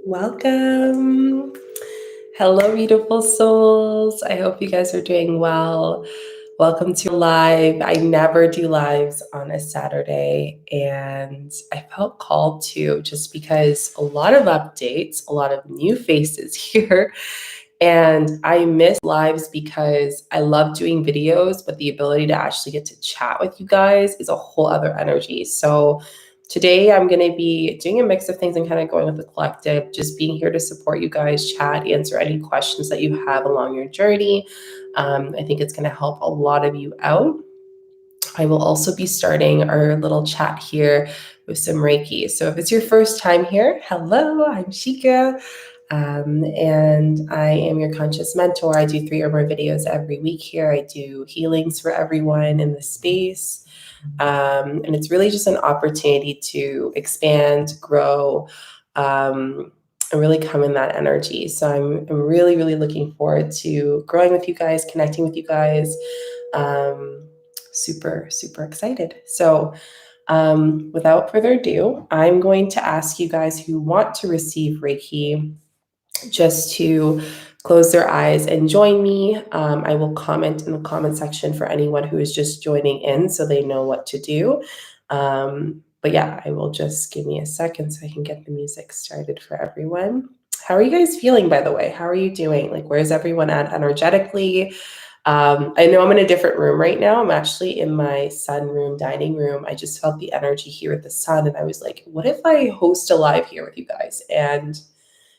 Welcome. Hello, beautiful souls. I hope you guys are doing well. Welcome to live. I never do lives on a Saturday, and I felt called to just because a lot of updates, a lot of new faces here. And I miss lives because I love doing videos, but the ability to actually get to chat with you guys is a whole other energy. So today I'm going to be doing a mix of things and kind of going with the collective, just being here to support you guys, chat, answer any questions that you have along your journey. I think it's going to help a lot of you out. I will also be starting our little chat here with some Reiki. So if it's your first time here, hello, I'm Shika. And I am your conscious mentor. I do 3 or more videos every week here. I do healings for everyone in the space. And it's really just an opportunity to expand, grow, and really come in that energy. So I'm really, really looking forward to growing with you guys, connecting with you guys. Super, super excited. So without further ado, I'm going to ask you guys who want to receive Reiki just to close their eyes and join me. I will comment in the comment section for anyone who is just joining in so they know what to do. But yeah, I will just give me a second so I can get the music started for everyone. How are you guys feeling, by the way? How are you doing? Like, where's everyone at energetically? I know I'm in a different room right now. I'm actually in my sunroom, dining room. I just felt the energy here with the sun, and I was like, what if I host a live here with you guys? And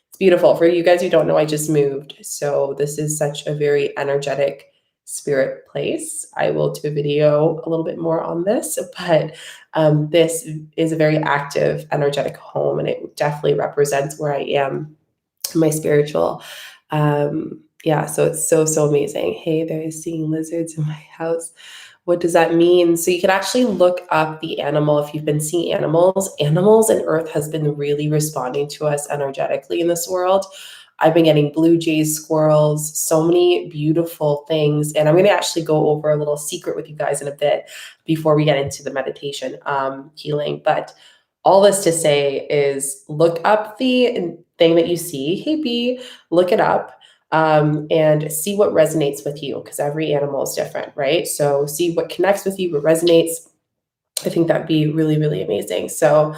it's beautiful. For you guys who don't know, I just moved. So this is such a very energetic spirit place. I will do a video a little bit more on this, but this is a very active, energetic home, and it definitely represents where I am in my spiritual. Yeah, so it's so, so amazing. Hey, there is seeing lizards in my house. What does that mean? So you can actually look up the animal if you've been seeing animals. Animals and Earth has been really responding to us energetically in this world. I've been getting blue jays, squirrels, so many beautiful things. And I'm going to actually go over a little secret with you guys in a bit before we get into the meditation healing. But all this to say is look up the thing that you see. Hey, B, look it up and see what resonates with you because every animal is different, right? So see what connects with you, what resonates. I think that'd be really, really amazing. So,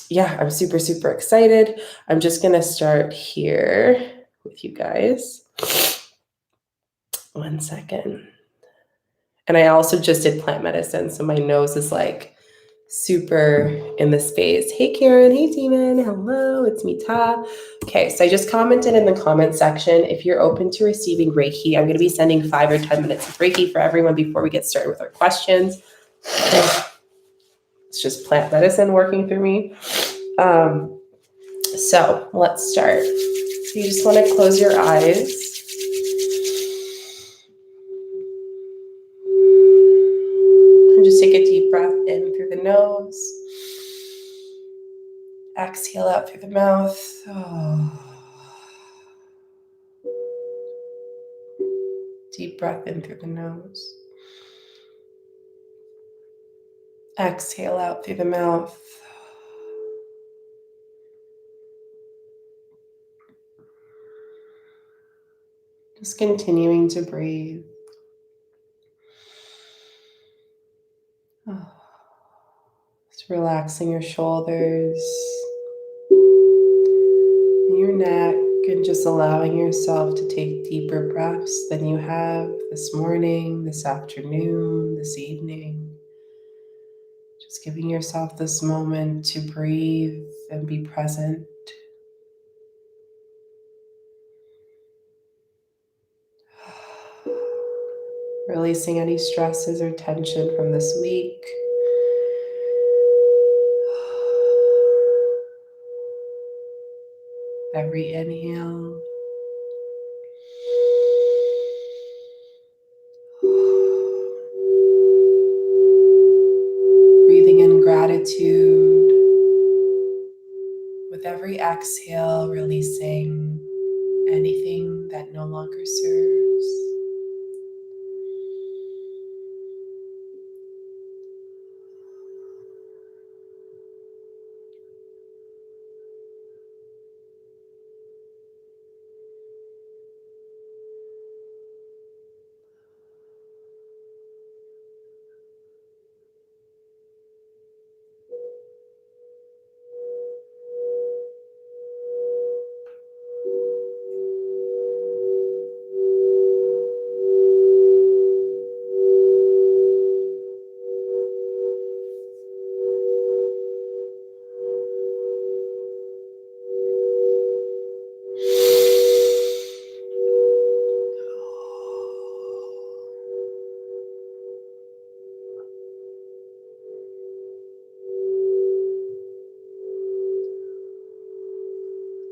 yeah, I'm super, super excited. I'm just going to start here with you guys. One second. And I also just did plant medicine. So my nose is like super in the space. Hey, Karen. Hey, Demon. Hello. It's me, Ta. Okay. So I just commented in the comment section. If you're open to receiving Reiki, I'm going to be sending 5 or 10 minutes of Reiki for everyone before we get started with our questions. It's just plant medicine working through me. So let's start. So you just want to close your eyes. And just take a deep breath in through the nose. Exhale out through the mouth. Oh. Deep breath in through the nose. Exhale out through the mouth. Just continuing to breathe. Oh. Just relaxing your shoulders and your neck and just allowing yourself to take deeper breaths than you have this morning, this afternoon, this evening. Just giving yourself this moment to breathe and be present. Releasing any stresses or tension from this week. Every inhale. Breathing in gratitude. With every exhale, releasing anything that no longer serves.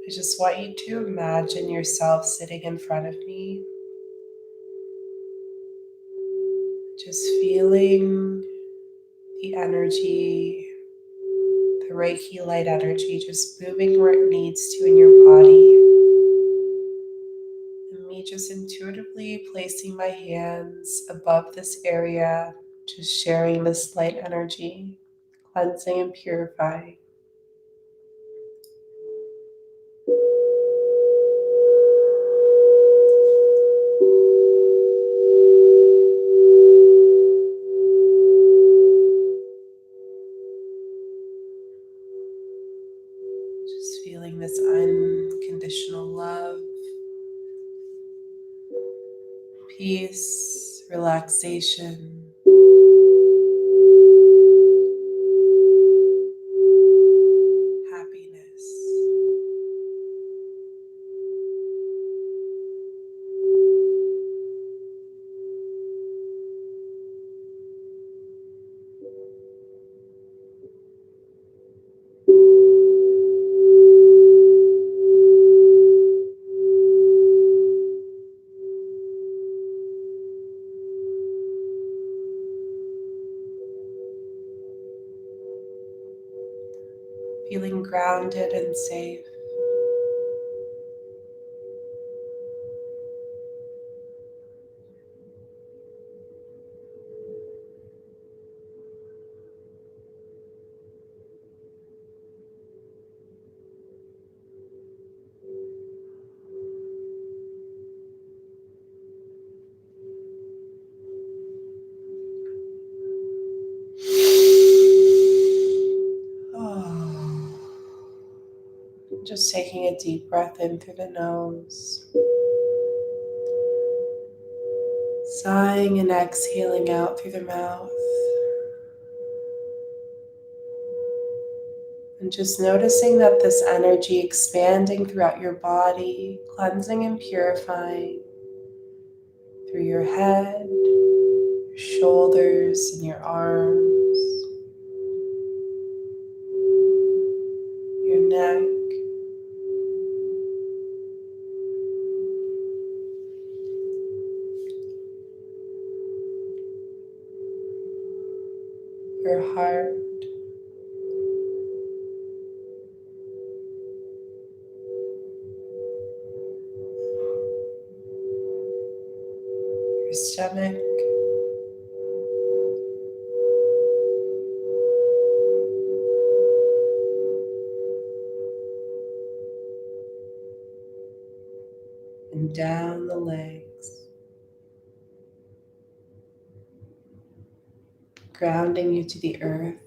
I just want you to imagine yourself sitting in front of me, just feeling the energy, the Reiki light energy, just moving where it needs to in your body. And me just intuitively placing my hands above this area, just sharing this light energy, cleansing and purifying. Just feeling this unconditional love, peace, relaxation, happiness. Feeling grounded and safe. Oh. Just taking a deep breath in through the nose, sighing and exhaling out through the mouth. And just noticing that this energy expanding throughout your body, cleansing and purifying through your head, your shoulders, and your arms, your neck, your heart, your stomach, and down the legs, grounding you to the earth.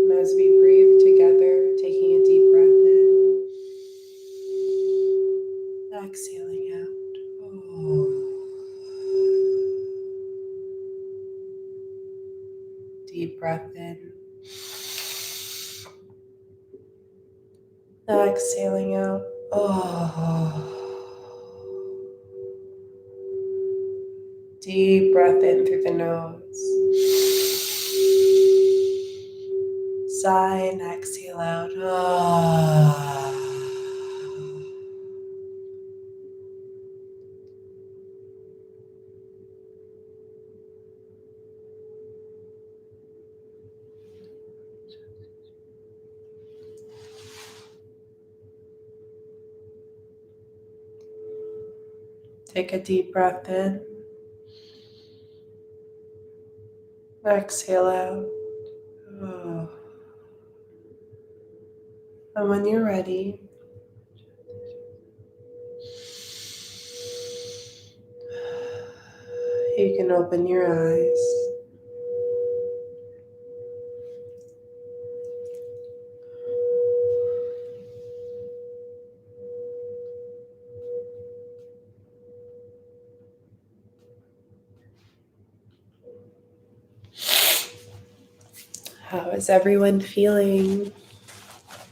And as we breathe together, taking a deep breath in, exhaling out. Oh. Deep breath in, exhaling out. Oh. Deep breath in through the nose. Sigh and exhale out. Ah. Take a deep breath in. Exhale out. Oh. And when you're ready, you can open your eyes. How is everyone feeling?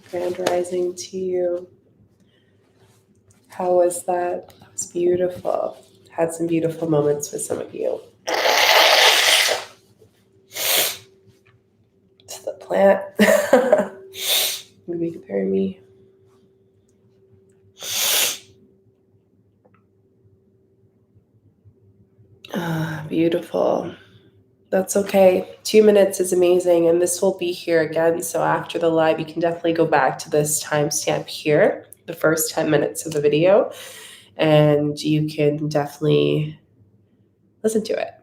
Grand rising to you. How was that? That was beautiful. Had some beautiful moments with some of you. So to the plant. Maybe compare me. Beautiful. That's okay. 2 minutes is amazing. And this will be here again. So after the live, you can definitely go back to this timestamp here, the first 10 minutes of the video, and you can definitely listen to it.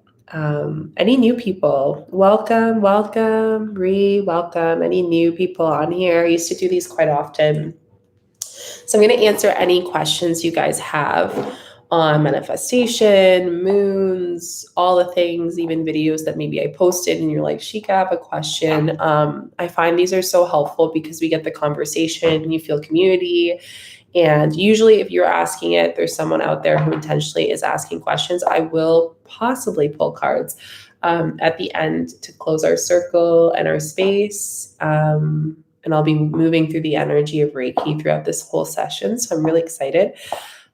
Any new people, welcome, welcome, welcome. Any new people on here? I used to do these quite often. So I'm going to answer any questions you guys have on manifestation, moons, all the things, even videos that maybe I posted and you're like, Shika, I have a question. I find these are so helpful because we get the conversation, you feel community. And usually if you're asking it, there's someone out there who intentionally is asking questions. I will possibly pull cards at the end to close our circle and our space. And I'll be moving through the energy of Reiki throughout this whole session. So I'm really excited.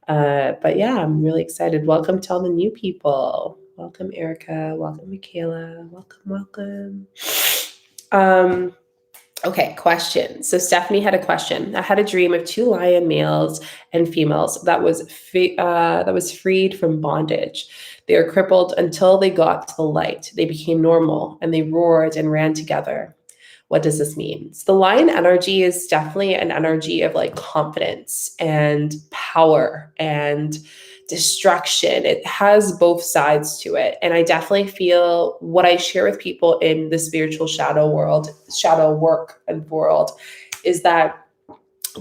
But yeah, I'm really excited. Welcome to all the new people. Welcome, Erica. Welcome, Michaela. Welcome. Okay, question. So Stephanie had a question. I had a dream of 2 lion males and females that was freed from bondage. They were crippled until they got to the light. They became normal and they roared and ran together. What does this mean? So the lion energy is definitely an energy of like confidence and power and destruction. It has both sides to it. And I definitely feel what I share with people in the spiritual shadow work and world is that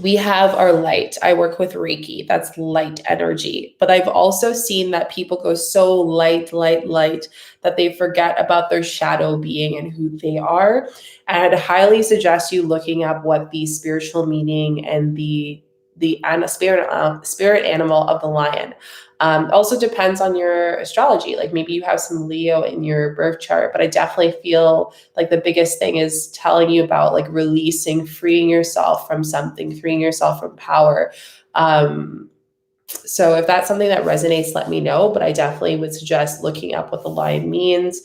we have our light. I work with Reiki. That's light energy. But I've also seen that people go so light that they forget about their shadow being and who they are. And I'd highly suggest you looking up what the spiritual meaning and the spirit animal of the lion. Also depends on your astrology. Like maybe you have some Leo in your birth chart, but I definitely feel like the biggest thing is telling you about like releasing, freeing yourself from something, freeing yourself from power. So if that's something that resonates, let me know. But I definitely would suggest looking up what the lion means.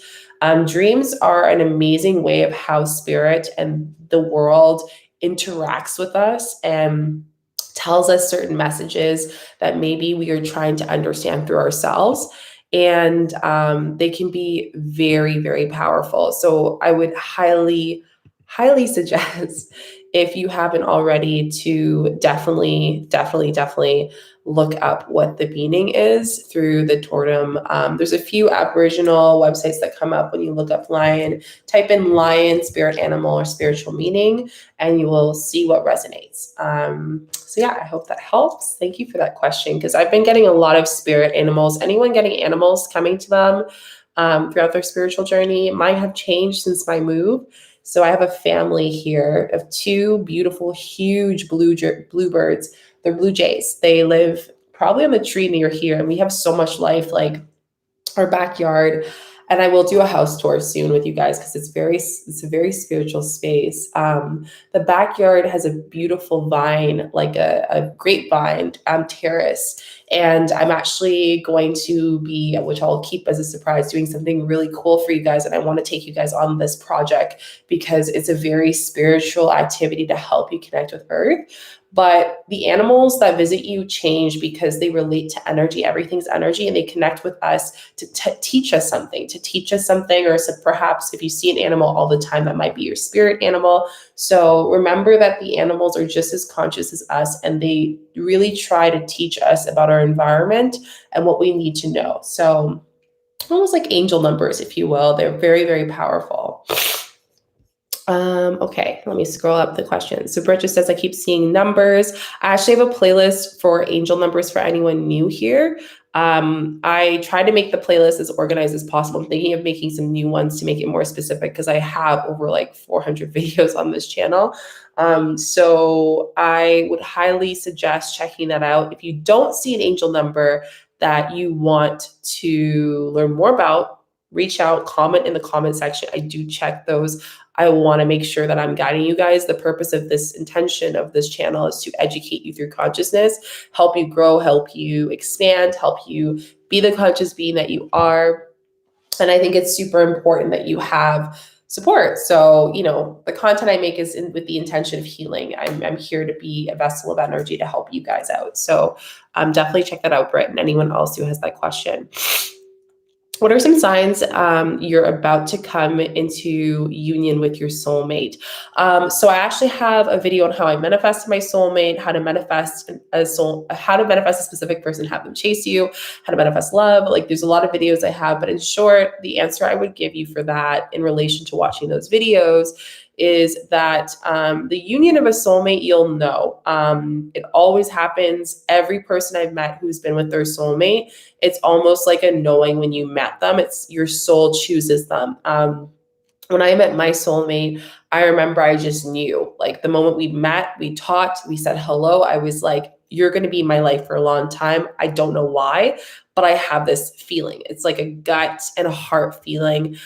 Dreams are an amazing way of how spirit and the world interacts with us and tells us certain messages that maybe we are trying to understand through ourselves. And they can be very, very powerful. So I would highly suggest, if you haven't already, to definitely look up what the meaning is through the totem. There's a few Aboriginal websites that come up when you look up lion. Type in lion, spirit animal, or spiritual meaning, and you will see what resonates. So yeah, I hope that helps. Thank you for that question, because I've been getting a lot of spirit animals. Anyone getting animals coming to them throughout their spiritual journey? Mine have changed since my move. So I have a family here of 2 beautiful, huge bluebirds. They're blue jays. They live probably on the tree near here, and we have so much life, like our backyard. And I will do a house tour soon with you guys because it's a very spiritual space. The backyard has a beautiful vine, like a grapevine terrace. And I'm actually going to be, which I'll keep as a surprise, doing something really cool for you guys. And I want to take you guys on this project because it's a very spiritual activity to help you connect with Earth. But the animals that visit you change because they relate to energy. Everything's energy, and they connect with us to teach us something, or so perhaps if you see an animal all the time, that might be your spirit animal. So remember that the animals are just as conscious as us, and they really try to teach us about our environment and what we need to know. So almost like angel numbers, if you will. They're very, very powerful. Okay, let me scroll up the questions. So Bridget says, I keep seeing numbers. I actually have a playlist for angel numbers for anyone new here. I try to make the playlist as organized as possible. I'm thinking of making some new ones to make it more specific because I have over like 400 videos on this channel. So I would highly suggest checking that out. If you don't see an angel number that you want to learn more about, reach out, comment in the comment section. I do check those. I want to make sure that I'm guiding you guys. The purpose of this intention of this channel is to educate you through consciousness, help you grow, help you expand, help you be the conscious being that you are. And I think it's super important that you have support. So, the content I make is with the intention of healing. I'm here to be a vessel of energy to help you guys out. So definitely check that out, Britt, and anyone else who has that question. What are some signs you're about to come into union with your soulmate? So I actually have a video on how I manifested my soulmate, how to manifest a specific person, have them chase you, how to manifest love. Like, there's a lot of videos I have, but in short, the answer I would give you for that in relation to watching those videos is that the union of a soulmate, you'll know. It always happens. Every person I've met who's been with their soulmate, it's almost like a knowing when you met them. It's your soul chooses them. When I met my soulmate, I remember I just knew, like, the moment we met, we talked, we said hello. I was like, you're going to be in my life for a long time. I don't know why, but I have this feeling. It's like a gut and a heart feeling.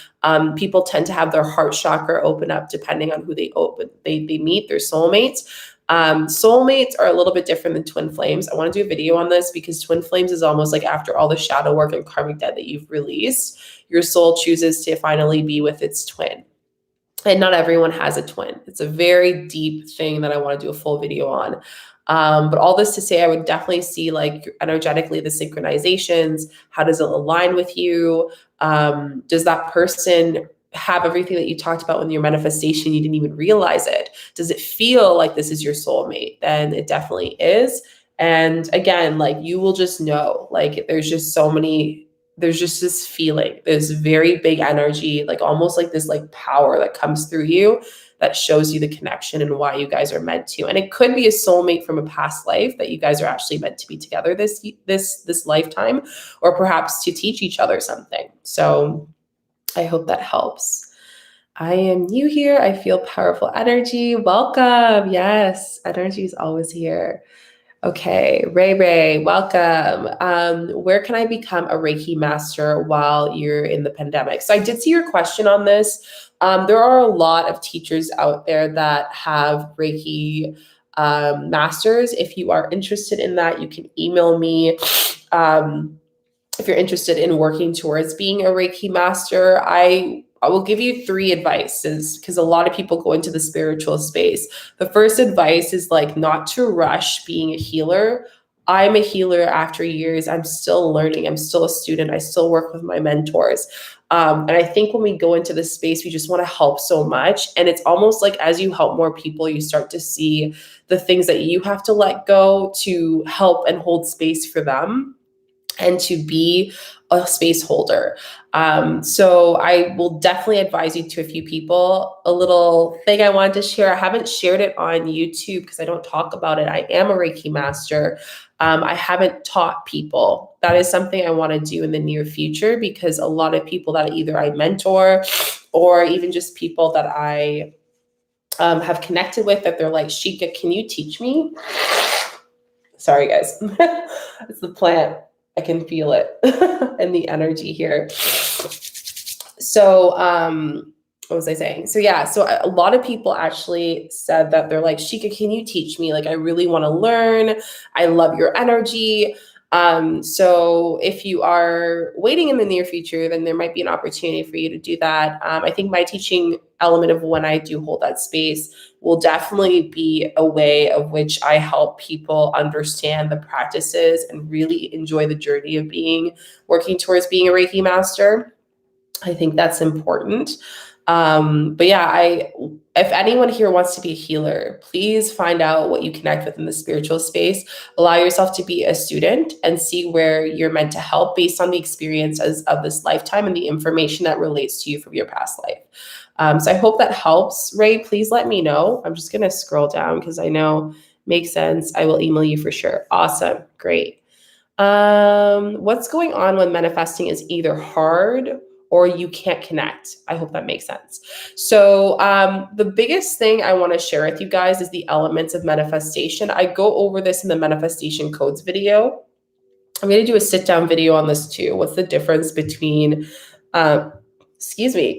People tend to have their heart chakra open up depending on who they meet, their soulmates. Soulmates are a little bit different than twin flames. I want to do a video on this because twin flames is almost like after all the shadow work and karmic debt that you've released, your soul chooses to finally be with its twin. And not everyone has a twin. It's a very deep thing that I want to do a full video on. But all this to say, I would definitely see, like, energetically the synchronizations. How does it align with you? Does that person have everything that you talked about in your manifestation? You didn't even realize it. Does it feel like this is your soulmate? Then it definitely is. And again, like, you will just know, like, there's just this feeling, this very big energy, like almost like this like power that comes through you that shows you the connection and why you guys are meant to. And it could be a soulmate from a past life that you guys are actually meant to be together this lifetime, or perhaps to teach each other something. So I hope that helps. I am new here. I feel powerful energy. Welcome. Yes, energy is always here. Okay, Ray, welcome. Where can I become a Reiki master while you're in the pandemic? So I did see your question on this. There are a lot of teachers out there that have Reiki masters. If you are interested in that, you can email me. If you're interested in working towards being a Reiki master, I will give you 3 advices because a lot of people go into the spiritual space. The first advice is, like, not to rush being a healer. I'm a healer after years. I'm still learning. I'm still a student. I still work with my mentors. And I think when we go into this space, we just want to help so much. And it's almost like as you help more people, you start to see the things that you have to let go to help and hold space for them and to be a space holder. So I will definitely advise you to a few people. A little thing I wanted to share, I haven't shared it on YouTube because I don't talk about it. I am a Reiki master. I haven't taught people. That is something I want to do in the near future because a lot of people that either I mentor or even just people that I have connected with, that they're like, Shika, can you teach me? Sorry, guys. It's the plant. I can feel it and the energy here. So, what was I saying? So yeah, so a lot of people actually said that they're like, Shika, can you teach me? Like, I really want to learn. I love your energy. So if you are waiting in the near future, then there might be an opportunity for you to do that. I think my teaching element of when I do hold that space will definitely be a way of which I help people understand the practices and really enjoy the journey of working towards being a Reiki master. I think that's important. But yeah, if anyone here wants to be a healer, please find out what you connect with in the spiritual space. Allow yourself to be a student and see where you're meant to help based on the experiences of this lifetime and the information that relates to you from your past life. So I hope that helps. Ray, please let me know. I'm just going to scroll down because I know makes sense. I will email you for sure. Awesome. Great. What's going on when manifesting is either hard or you can't connect? I hope that makes sense. So the biggest thing I want to share with you guys is the elements of manifestation. I go over this in the manifestation codes video. I'm going to do a sit down video on this too. What's the difference between,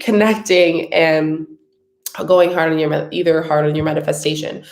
connecting and going hard on your manifestation?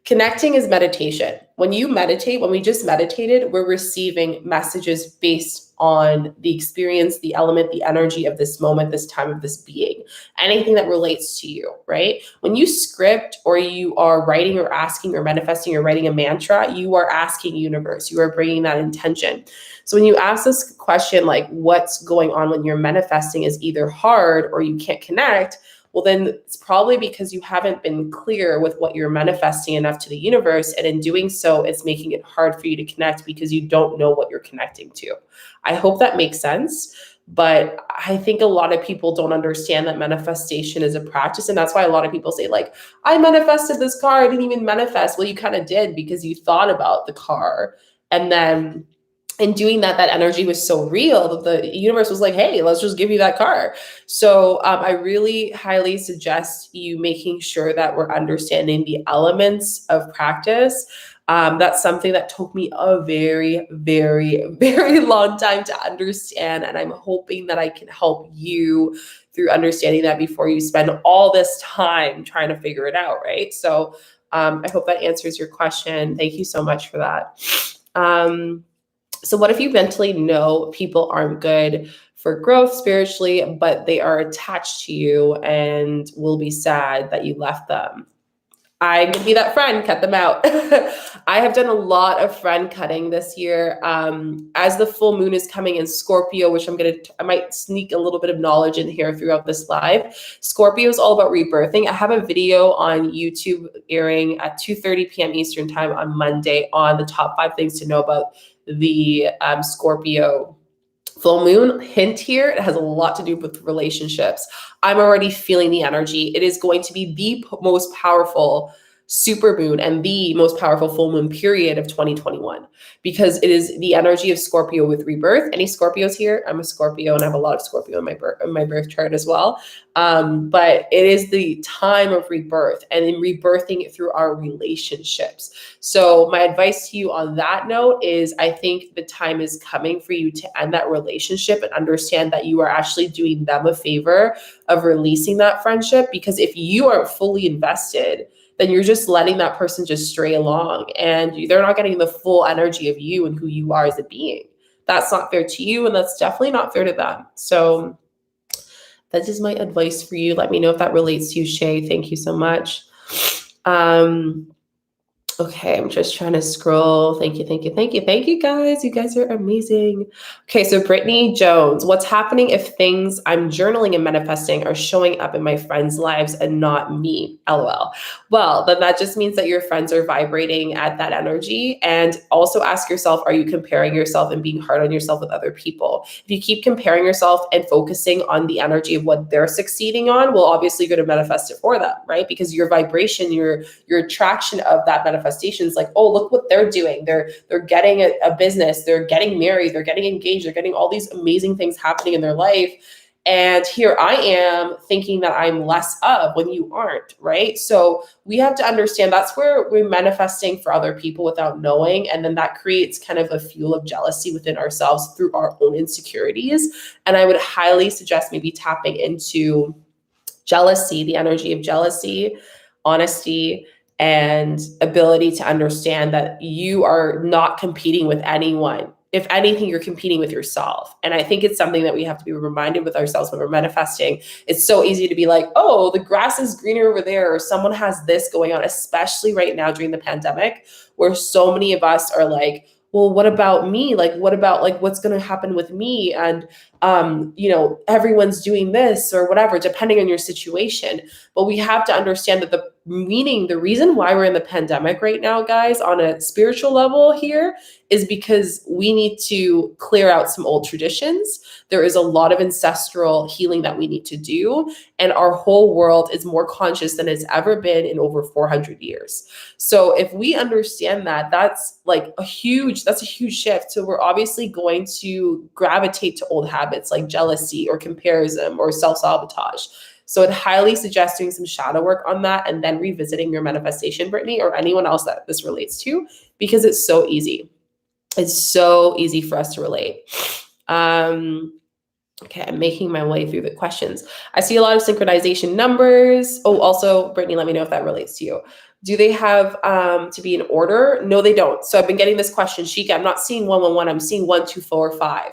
Connecting is meditation. When you meditate, when we just meditated, we're receiving messages based on the experience, the element, the energy of this moment, this time of this being, anything that relates to you, right? When you script or you are writing or asking or manifesting or writing a mantra, you are asking universe, you are bringing that intention. So when you ask this question, like what's going on when you're manifesting is either hard or you can't connect, well, then it's probably because you haven't been clear with what you're manifesting enough to the universe. And in doing so, it's making it hard for you to connect because you don't know what you're connecting to. I hope that makes sense. But I think a lot of people don't understand that manifestation is a practice. And that's why a lot of people say, like, I manifested this car. I didn't even manifest. Well, you kind of did because you thought about the car. And then in doing that, that energy was so real that the universe was like, hey, let's just give you that car. So I really highly suggest you making sure that we're understanding the elements of practice. That's something that took me a very, very, very long time to understand. And I'm hoping that I can help you through understanding that before you spend all this time trying to figure it out, right? So I hope that answers your question. Thank you so much for that. So what if you mentally know people aren't good for growth spiritually, but they are attached to you and will be sad that you left them? I'm gonna be that friend, cut them out. I have done a lot of friend cutting this year. As the full moon is coming in Scorpio, which I might sneak a little bit of knowledge in here throughout this live. Scorpio is all about rebirthing. I have a video on YouTube airing at 2:30 p.m. Eastern time on Monday on the top 5 things to know about the Scorpio full moon. Hint here, it has a lot to do with relationships. I'm already feeling the energy. It is going to be the most powerful super moon and the most powerful full moon period of 2021 because it is the energy of Scorpio with rebirth. Any Scorpios here? I'm a Scorpio and I have a lot of Scorpio in my birth chart as well. But it is the time of rebirth and in rebirthing it through our relationships. So my advice to you on that note is I think the time is coming for you to end that relationship and understand that you are actually doing them a favor of releasing that friendship, because if you aren't fully invested, then you're just letting that person just stray along and they're not getting the full energy of you and who you are as a being. That's not fair to you and that's definitely not fair to them. So that is my advice for you. Let me know if that relates to you, Shay. Thank you so much. Okay, I'm just trying to scroll. Thank you, thank you, thank you. Thank you, guys. You guys are amazing. Okay, so Brittany Jones, what's happening if things I'm journaling and manifesting are showing up in my friends' lives and not me? LOL. Well, then that just means that your friends are vibrating at that energy. And also ask yourself, are you comparing yourself and being hard on yourself with other people? If you keep comparing yourself and focusing on the energy of what they're succeeding on, well, obviously you're going to manifest it for them, right? Because your vibration, your attraction of that manifestation is like, oh, look what they're doing. They're getting a business, they're getting married, they're getting engaged, they're getting all these amazing things happening in their life. And here I am thinking that I'm less of when you aren't, right? So we have to understand that's where we're manifesting for other people without knowing. And then that creates kind of a fuel of jealousy within ourselves through our own insecurities. And I would highly suggest maybe tapping into jealousy, the energy of jealousy, honesty, and ability to understand that you are not competing with anyone. If anything, you're competing with yourself. And I think it's something that we have to be reminded with ourselves when we're manifesting. It's so easy to be like, oh, the grass is greener over there, or someone has this going on, especially right now during the pandemic, where so many of us are like, well, what about me? Like, what about like what's going to happen with me? And, everyone's doing this or whatever, depending on your situation. But we have to understand that the reason why we're in the pandemic right now, guys, on a spiritual level here is because we need to clear out some old traditions. There is a lot of ancestral healing that we need to do. And our whole world is more conscious than it's ever been in over 400 years. So if we understand that, that's a huge shift. So we're obviously going to gravitate to old habits like jealousy or comparison or self-sabotage. So I'd highly suggest doing some shadow work on that and then revisiting your manifestation, Brittany, or anyone else that this relates to, because it's so easy. It's so easy for us to relate. Okay, I'm making my way through the questions. I see a lot of synchronization numbers. Oh, also, Brittany, let me know if that relates to you. Do they have to be in order? No, they don't. So I've been getting this question, Shika, I'm not seeing 111, I'm seeing 1, 2, 4, 5.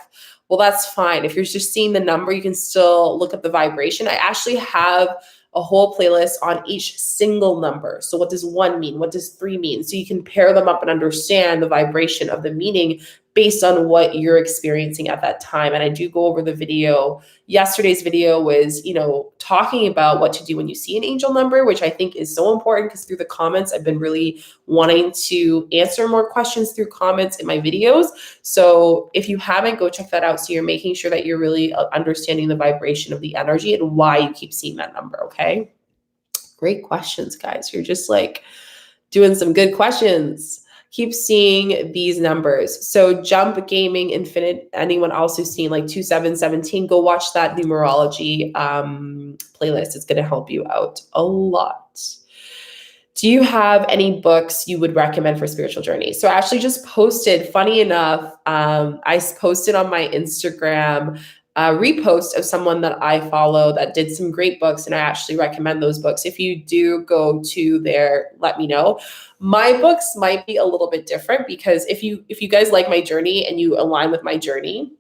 well, that's fine. If you're just seeing the number, you can still look up the vibration. I actually have a whole playlist on each single number. So what does 1 mean? What does 3 mean? So you can pair them up and understand the vibration of the meaning based on what you're experiencing at that time. And I do go over the video. Yesterday's video was, talking about what to do when you see an angel number, which I think is so important because through the comments, I've been really wanting to answer more questions through comments in my videos. So if you haven't, go check that out. So you're making sure that you're really understanding the vibration of the energy and why you keep seeing that number. Okay. Great questions, guys. You're just like doing some good questions. Keep seeing these numbers. So Jump Gaming Infinite, anyone else who's seen like 2717, go watch that numerology playlist. It's going to help you out a lot. Do you have any books you would recommend for spiritual journey? So I actually just posted, funny enough, I posted on my Instagram a repost of someone that I follow that did some great books, and I actually recommend those books. If you do go to there, let me know. My books might be a little bit different because if you guys like my journey and you align with my journey,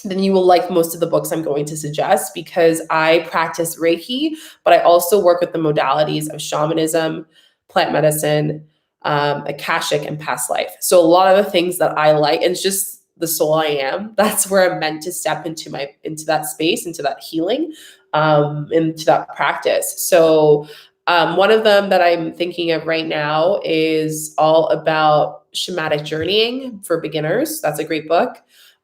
then you will like most of the books I'm going to suggest because I practice Reiki, but I also work with the modalities of shamanism, plant medicine, Akashic, and past life. So a lot of the things that I like, and it's just the soul I am, that's where I'm meant to step into that space, into that healing, into that practice. So one of them that I'm thinking of right now is all about shamanic journeying for beginners. That's a great book.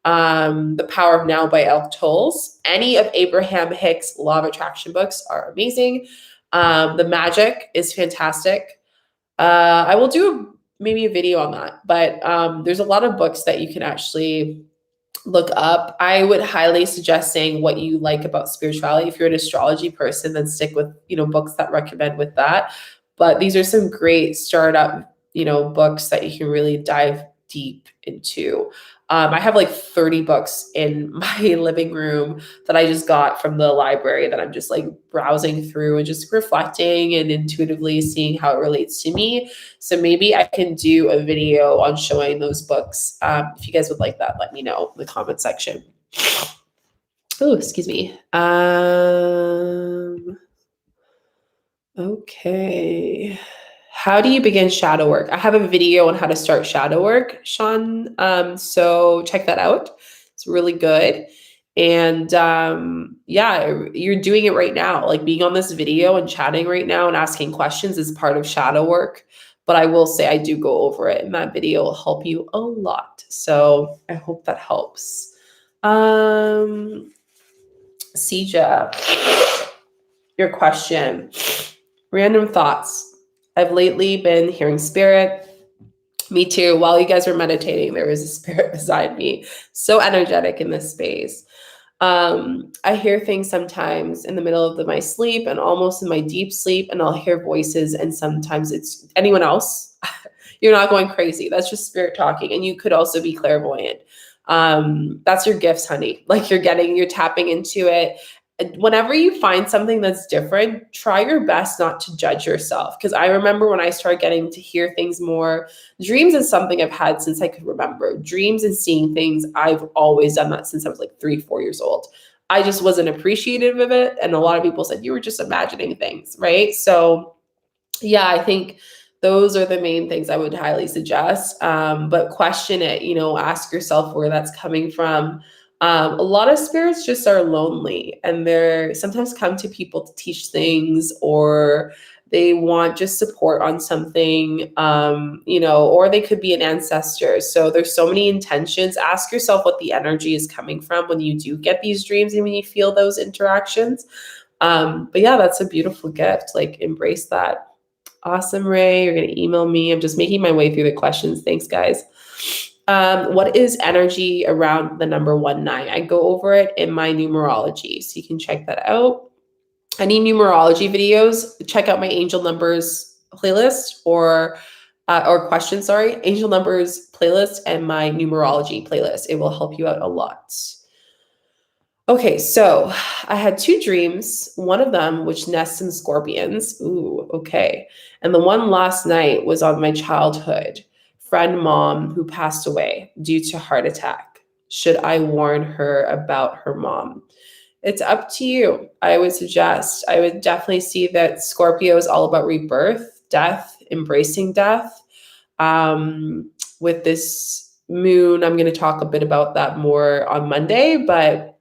The Power of Now by Elk Tolls. Any of Abraham Hicks' Law of Attraction books are amazing. The Magic is fantastic. I will do maybe a video on that, but there's a lot of books that you can actually look up. I would highly suggest saying what you like about spirituality. If you're an astrology person, then stick with, books that recommend with that. But these are some great startup, books that you can really dive deep into. I have like 30 books in my living room that I just got from the library that I'm just like browsing through and just reflecting and intuitively seeing how it relates to me. So maybe I can do a video on showing those books. If you guys would like that, let me know in the comment section. Oh, excuse me. Okay. How do you begin shadow work? I have a video on how to start shadow work, Sean. So check that out. It's really good. And yeah, you're doing it right now. Like being on this video and chatting right now and asking questions is part of shadow work. But I will say I do go over it, and that video will help you a lot. So I hope that helps. Sija, your question. Random thoughts. I've lately been hearing spirit. Me too. While you guys were meditating, there was a spirit beside me. So energetic in this space. I hear things sometimes in the middle of my sleep and almost in my deep sleep, and I'll hear voices, and sometimes it's anyone else. You're not going crazy. That's just spirit talking. And you could also be clairvoyant. That's your gifts, honey. Like you're tapping into it. Whenever you find something that's different, try your best not to judge yourself. Because I remember when I started getting to hear things more, dreams is something I've had since I could remember. Dreams and seeing things, I've always done that since I was like 3-4 years old. I just wasn't appreciative of it. And a lot of people said, you were just imagining things, right? So yeah, I think those are the main things I would highly suggest. But question it, ask yourself where that's coming from. A lot of spirits just are lonely, and they're sometimes come to people to teach things, or they want just support on something, or they could be an ancestor. So there's so many intentions. Ask yourself what the energy is coming from when you do get these dreams and when you feel those interactions. But yeah, that's a beautiful gift. Like embrace that. Awesome, Ray. You're going to email me. I'm just making my way through the questions. Thanks, guys. What is energy around the number 19? I go over it in my numerology, so you can check that out. Any numerology videos, check out my angel numbers playlist or questions, angel numbers playlist and my numerology playlist. It will help you out a lot. Okay, so I had 2 dreams, one of them which nests in scorpions. Ooh, okay. And the one last night was on my childhood friend mom who passed away due to heart attack. Should I warn her about her mom? It's up to you. I would definitely see that Scorpio is all about rebirth, death, embracing death. With this moon, I'm going to talk a bit about that more on Monday, but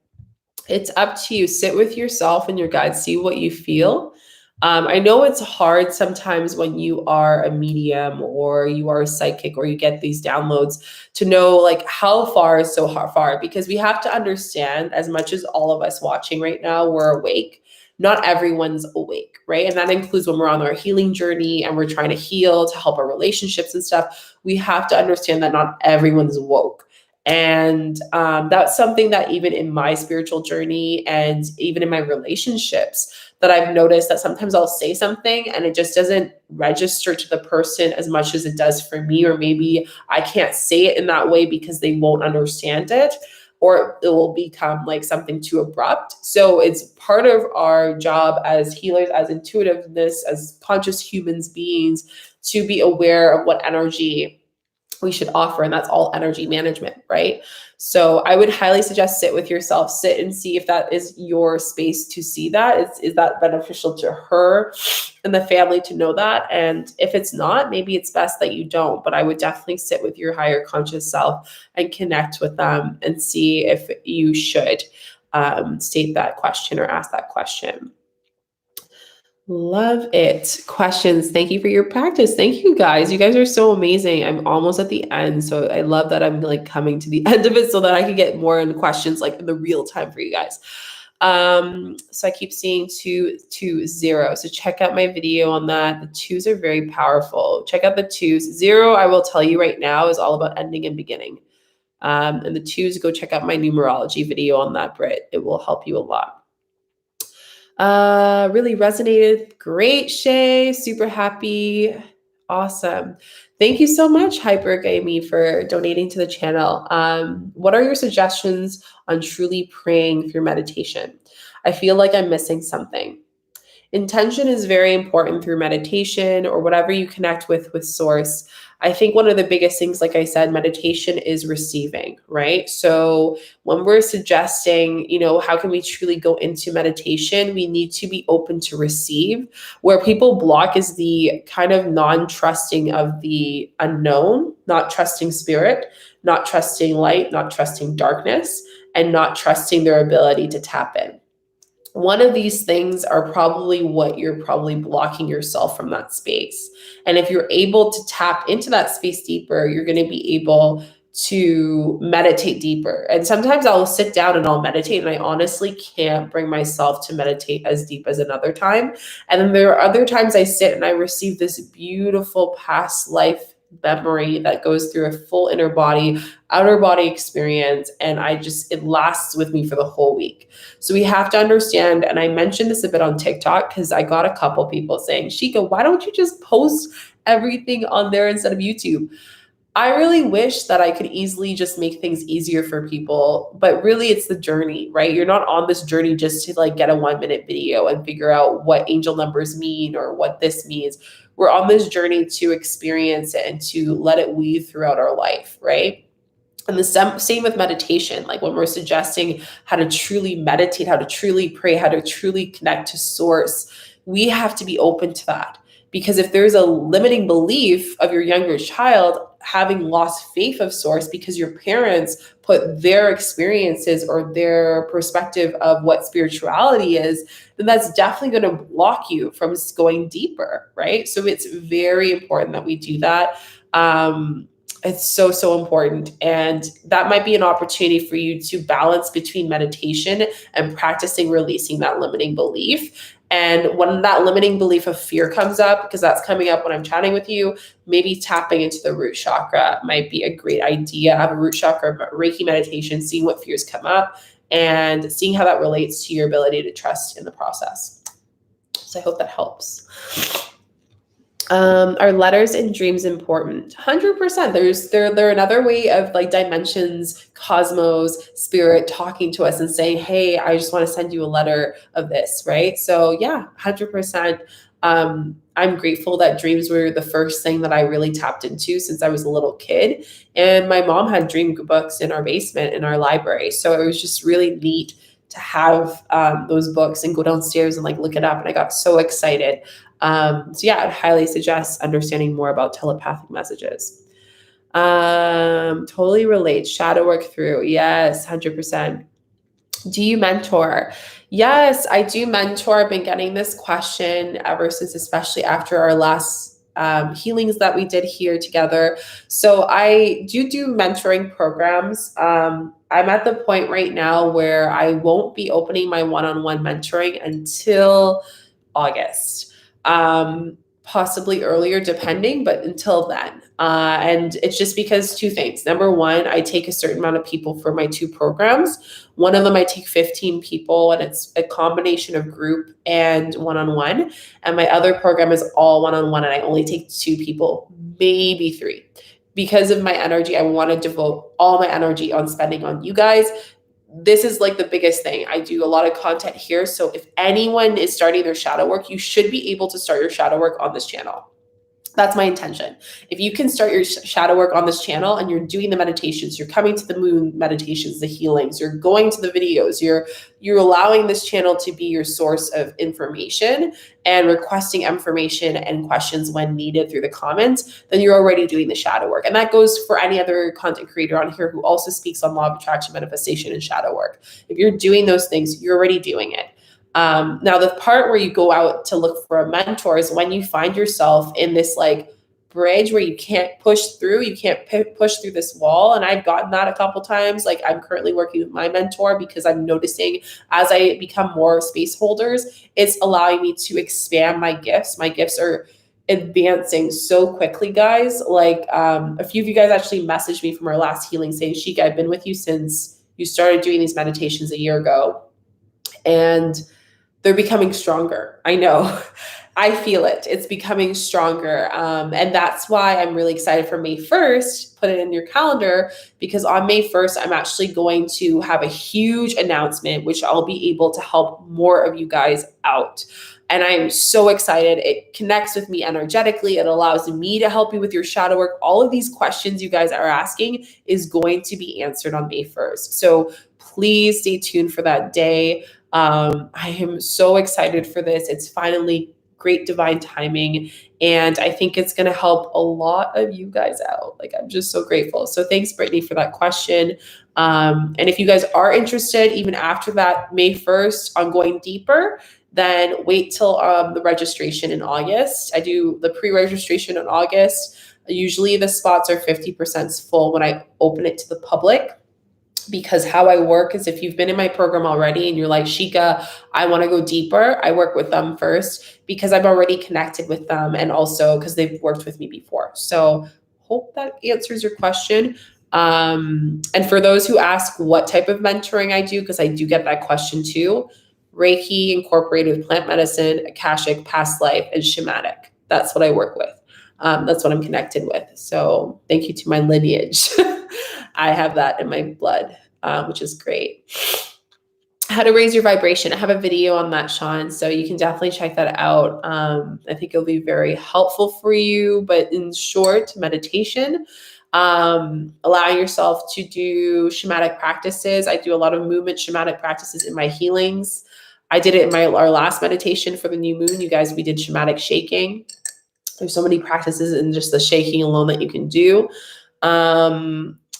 it's up to you. Sit with yourself and your guides, see what you feel. I know it's hard sometimes when you are a medium or you are a psychic or you get these downloads to know like how far is so far, because we have to understand, as much as all of us watching right now, we're awake. Not everyone's awake, right? And that includes when we're on our healing journey and we're trying to heal to help our relationships and stuff. We have to understand that not everyone's woke. And that's something that even in my spiritual journey and even in my relationships, that I've noticed that sometimes I'll say something and it just doesn't register to the person as much as it does for me, or maybe I can't say it in that way because they won't understand it, or it will become like something too abrupt. So it's part of our job as healers, as intuitiveness, as conscious humans beings, to be aware of what energy we should offer, and that's all energy management, right? So I would highly suggest sit with yourself, sit and see if that is your space to see that. Is that beneficial to her and the family to know that? And if it's not, maybe it's best that you don't, but I would definitely sit with your higher conscious self and connect with them and see if you should state that question or ask that question. Love it. Questions. Thank you for your practice. Thank you guys. You guys are so amazing. I'm almost at the end. So I love that I'm like coming to the end of it so that I can get more into questions like in the real time for you guys. So I keep seeing 2 2 0. So check out my video on that. The twos are very powerful. Check out the twos. 0, I will tell you right now, is all about ending and beginning. And the twos, go check out my numerology video on that, Brit. It will help you a lot. Really resonated. Great, Shay. Super happy. Awesome. Thank you so much, Hyper Amy, for donating to the channel. What are your suggestions on truly praying through meditation? I feel like I'm missing something. Intention is very important through meditation or whatever you connect with source. I think one of the biggest things, like I said, meditation is receiving, right? So when we're suggesting, how can we truly go into meditation, we need to be open to receive. Where people block is the kind of non-trusting of the unknown, not trusting spirit, not trusting light, not trusting darkness, and not trusting their ability to tap in. One of these things are probably what you're probably blocking yourself from that space. And if you're able to tap into that space deeper, you're going to be able to meditate deeper. And sometimes I'll sit down and I'll meditate, and I honestly can't bring myself to meditate as deep as another time. And then there are other times I sit and I receive this beautiful past life memory that goes through a full inner body, outer body experience. And it lasts with me for the whole week. So we have to understand, and I mentioned this a bit on TikTok because I got a couple people saying, Shika, why don't you just post everything on there instead of YouTube? I really wish that I could easily just make things easier for people, but really it's the journey, right? You're not on this journey just to like get a 1-minute video and figure out what angel numbers mean or what this means. We're on this journey to experience it and to let it weave throughout our life, right? And the same with meditation. Like when we're suggesting how to truly meditate, how to truly pray, how to truly connect to source, we have to be open to that. Because if there's a limiting belief of your younger child having lost faith of source because your parents put their experiences or their perspective of what spirituality is, then that's definitely going to block you from going deeper, right? So it's very important that we do that. It's so, so important. And that might be an opportunity for you to balance between meditation and practicing releasing that limiting belief. And when that limiting belief of fear comes up, because that's coming up when I'm chatting with you, maybe tapping into the root chakra might be a great idea. Have a root chakra Reiki meditation, seeing what fears come up and seeing how that relates to your ability to trust in the process. So I hope that helps. Are letters and dreams important? 100%. They're another way of like dimensions, cosmos, spirit talking to us and saying, "Hey, I just want to send you a letter of this," right? So yeah, 100%. I'm grateful that dreams were the first thing that I really tapped into since I was a little kid. And my mom had dream books in our basement in our library, so it was just really neat to have those books and go downstairs and like look it up. And I got so excited. So yeah, I'd highly suggest understanding more about telepathic messages. Totally relate. Shadow work through. Yes, 100%. Do you mentor? Yes, I do mentor. I've been getting this question ever since, especially after our last healings that we did here together. So I do mentoring programs. I'm at the point right now where I won't be opening my one-on-one mentoring until August, possibly earlier, depending, but until then. And it's just because two things. Number one, I take a certain amount of people for my two programs. One of them, I take 15 people, and it's a combination of group and one on one. And my other program is all one on one, and I only take two people, maybe three. Because of my energy, I want to devote all my energy on spending on you guys. This is like the biggest thing. I do a lot of content here. So if anyone is starting their shadow work, you should be able to start your shadow work on this channel. That's my intention. If you can start your shadow work on this channel and you're doing the meditations, you're coming to the moon meditations, the healings, you're going to the videos, you're allowing this channel to be your source of information and requesting information and questions when needed through the comments, then you're already doing the shadow work. And that goes for any other content creator on here who also speaks on law of attraction, manifestation, and shadow work. If you're doing those things, you're already doing it. Now, the part where you go out to look for a mentor is when you find yourself in this like bridge where you can't push through, you can't push through this wall. And I've gotten that a couple times. Like I'm currently working with my mentor because I'm noticing as I become more space holders, it's allowing me to expand my gifts. My gifts are advancing so quickly, guys. Like a few of you guys actually messaged me from our last healing saying, Shika, I've been with you since you started doing these meditations a year ago. And they're becoming stronger. I know. I feel it. It's becoming stronger. And that's why I'm really excited for May 1st. Put it in your calendar because on May 1st, I'm actually going to have a huge announcement, which I'll be able to help more of you guys out. And I'm so excited. It connects with me energetically. It allows me to help you with your shadow work. All of these questions you guys are asking is going to be answered on May 1st. So please stay tuned for that day. I am so excited for this. It's finally great divine timing. And I think it's going to help a lot of you guys out. Like, I'm just so grateful. So thanks, Brittany, for that question. And if you guys are interested, even after that May 1st on going deeper, then wait till the registration in August. I do the pre-registration in August. Usually the spots are 50% full when I open it to the public. Because how I work is if you've been in my program already and you're like, Shika, I want to go deeper, I work with them first because I'm already connected with them and also because they've worked with me before. So hope that answers your question. And for those who ask what type of mentoring I do, because I do get that question too, Reiki incorporated with plant medicine, Akashic, past life, and shamanic. That's what I work with. That's what I'm connected with. So thank you to my lineage. I have that in my blood, which is great. How to raise your vibration. I have a video on that, Sean, so you can definitely check that out. I think it'll be very helpful for you, but in short, meditation, allowing yourself to do shamanic practices. I do a lot of movement shamanic practices in my healings. I did it in our last meditation for the new moon. You guys, we did shamanic shaking. There's so many practices in just the shaking alone that you can do.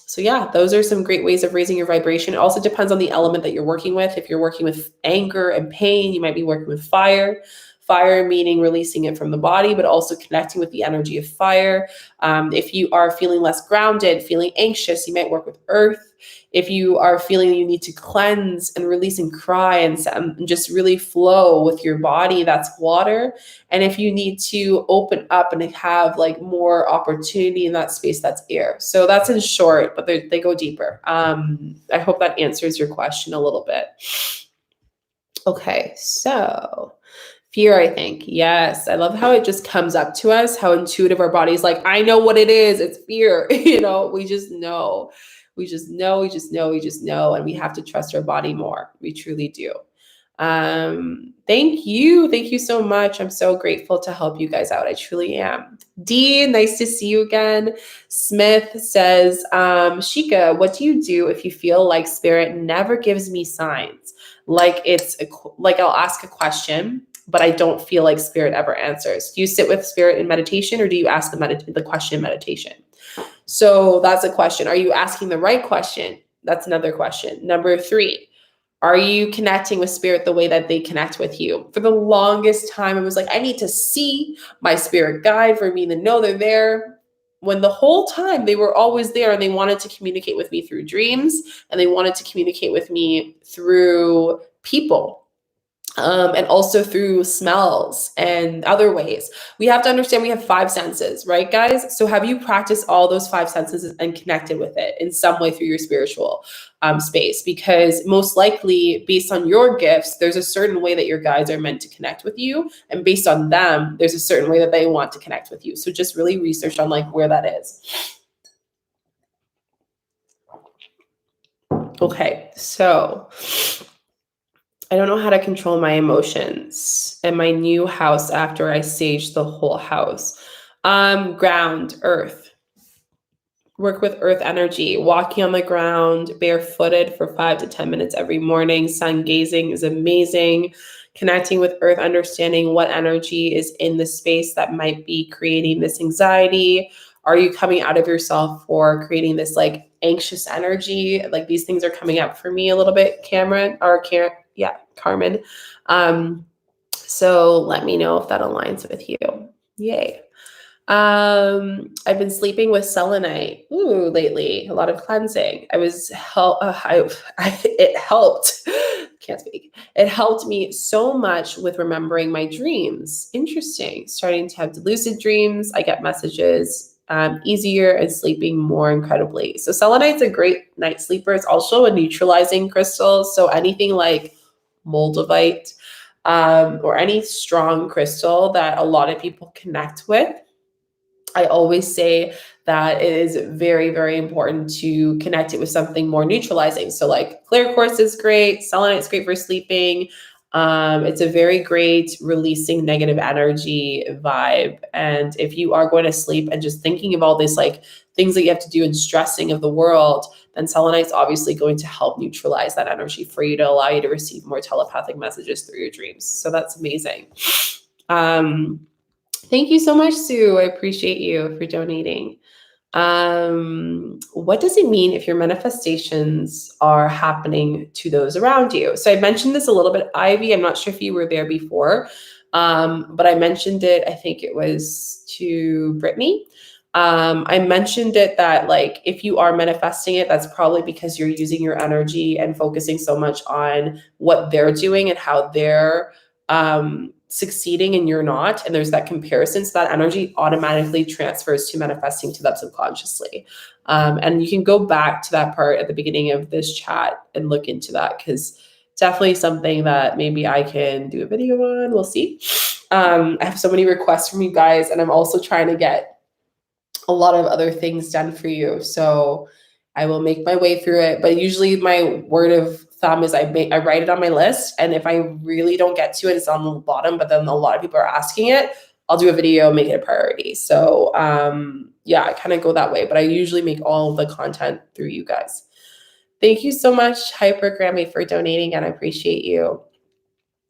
So yeah, those are some great ways of raising your vibration. It also depends on the element that you're working with. If you're working with anger and pain, you might be working with fire. Fire meaning releasing it from the body, but also connecting with the energy of fire. If you are feeling less grounded, feeling anxious, you might work with earth. If you are feeling you need to cleanse and release and cry and just really flow with your body, that's water. And if you need to open up and have like more opportunity in that space, that's air. So that's in short, but they go deeper. I hope that answers your question a little bit. Okay, so Fear, I think. Yes. I love how it just comes up to us, how intuitive our body's like, I know what it is. It's fear. We just know. We just know, we just know, we just know. And we have to trust our body more. We truly do. Thank you. Thank you so much. I'm so grateful to help you guys out. I truly am. Dee, nice to see you again. Smith says, Shika, what do you do if you feel like spirit never gives me signs? Like I'll ask a question, but I don't feel like spirit ever answers. Do you sit with spirit in meditation, or do you ask the question in meditation? So that's a question. Are you asking the right question? That's another question. Number 3, are you connecting with spirit the way that they connect with you? For the longest time, I was like, I need to see my spirit guide for me to know they're there. When the whole time they were always there, and they wanted to communicate with me through dreams, and they wanted to communicate with me through people. And also through smells and other ways. We have to understand we have 5 senses, right, guys? So have you practiced all those 5 senses and connected with it in some way through your spiritual space? Because most likely, based on your gifts, there's a certain way that your guides are meant to connect with you. And based on them, there's a certain way that they want to connect with you. So just really research on like where that is. Okay, so I don't know how to control my emotions in my new house after I saged the whole house. Ground, earth. Work with earth energy, walking on the ground, barefooted for 5 to 10 minutes every morning. Sun gazing is amazing. Connecting with earth, understanding what energy is in the space that might be creating this anxiety. Are you coming out of yourself for creating this like anxious energy? Like these things are coming up for me a little bit, Carmen. So let me know if that aligns with you. Yay. I've been sleeping with selenite lately, a lot of cleansing. It helped. Can't speak. It helped me so much with remembering my dreams. Interesting. Starting to have lucid dreams. I get messages easier and sleeping more incredibly. So selenite's a great night sleeper. It's also a neutralizing crystal. So anything like moldavite or any strong crystal that a lot of people connect with, I always say that it is very, very important to connect it with something more neutralizing. So like clear quartz is great. Selenite's great for sleeping. It's a very great releasing negative energy vibe. And if you are going to sleep and just thinking of all this like things that you have to do and stressing of the world, then selenite's obviously going to help neutralize that energy for you to allow you to receive more telepathic messages through your dreams. So that's amazing. Thank you so much, Sue. I appreciate you for donating. What does it mean if your manifestations are happening to those around you? So I mentioned this a little bit, Ivy. I'm not sure if you were there before, but I mentioned it, I think it was to Brittany. I mentioned it that like if you are manifesting it, that's probably because you're using your energy and focusing so much on what they're doing and how they're succeeding and you're not, and there's that comparison, so that energy automatically transfers to manifesting to them subconsciously. And you can go back to that part at the beginning of this chat and look into that, because definitely something that maybe I can do a video on. We'll see. I have so many requests from you guys, and I'm also trying to get a lot of other things done for you, so I will make my way through it. But usually my word of thumb is I write it on my list, and if I really don't get to it, it's on the bottom, but then a lot of people are asking it, I'll do a video, make it a priority. So yeah, I kind of go that way, but I usually make all of the content through you guys. Thank you so much, Hyper Grammy, for donating, and I appreciate you.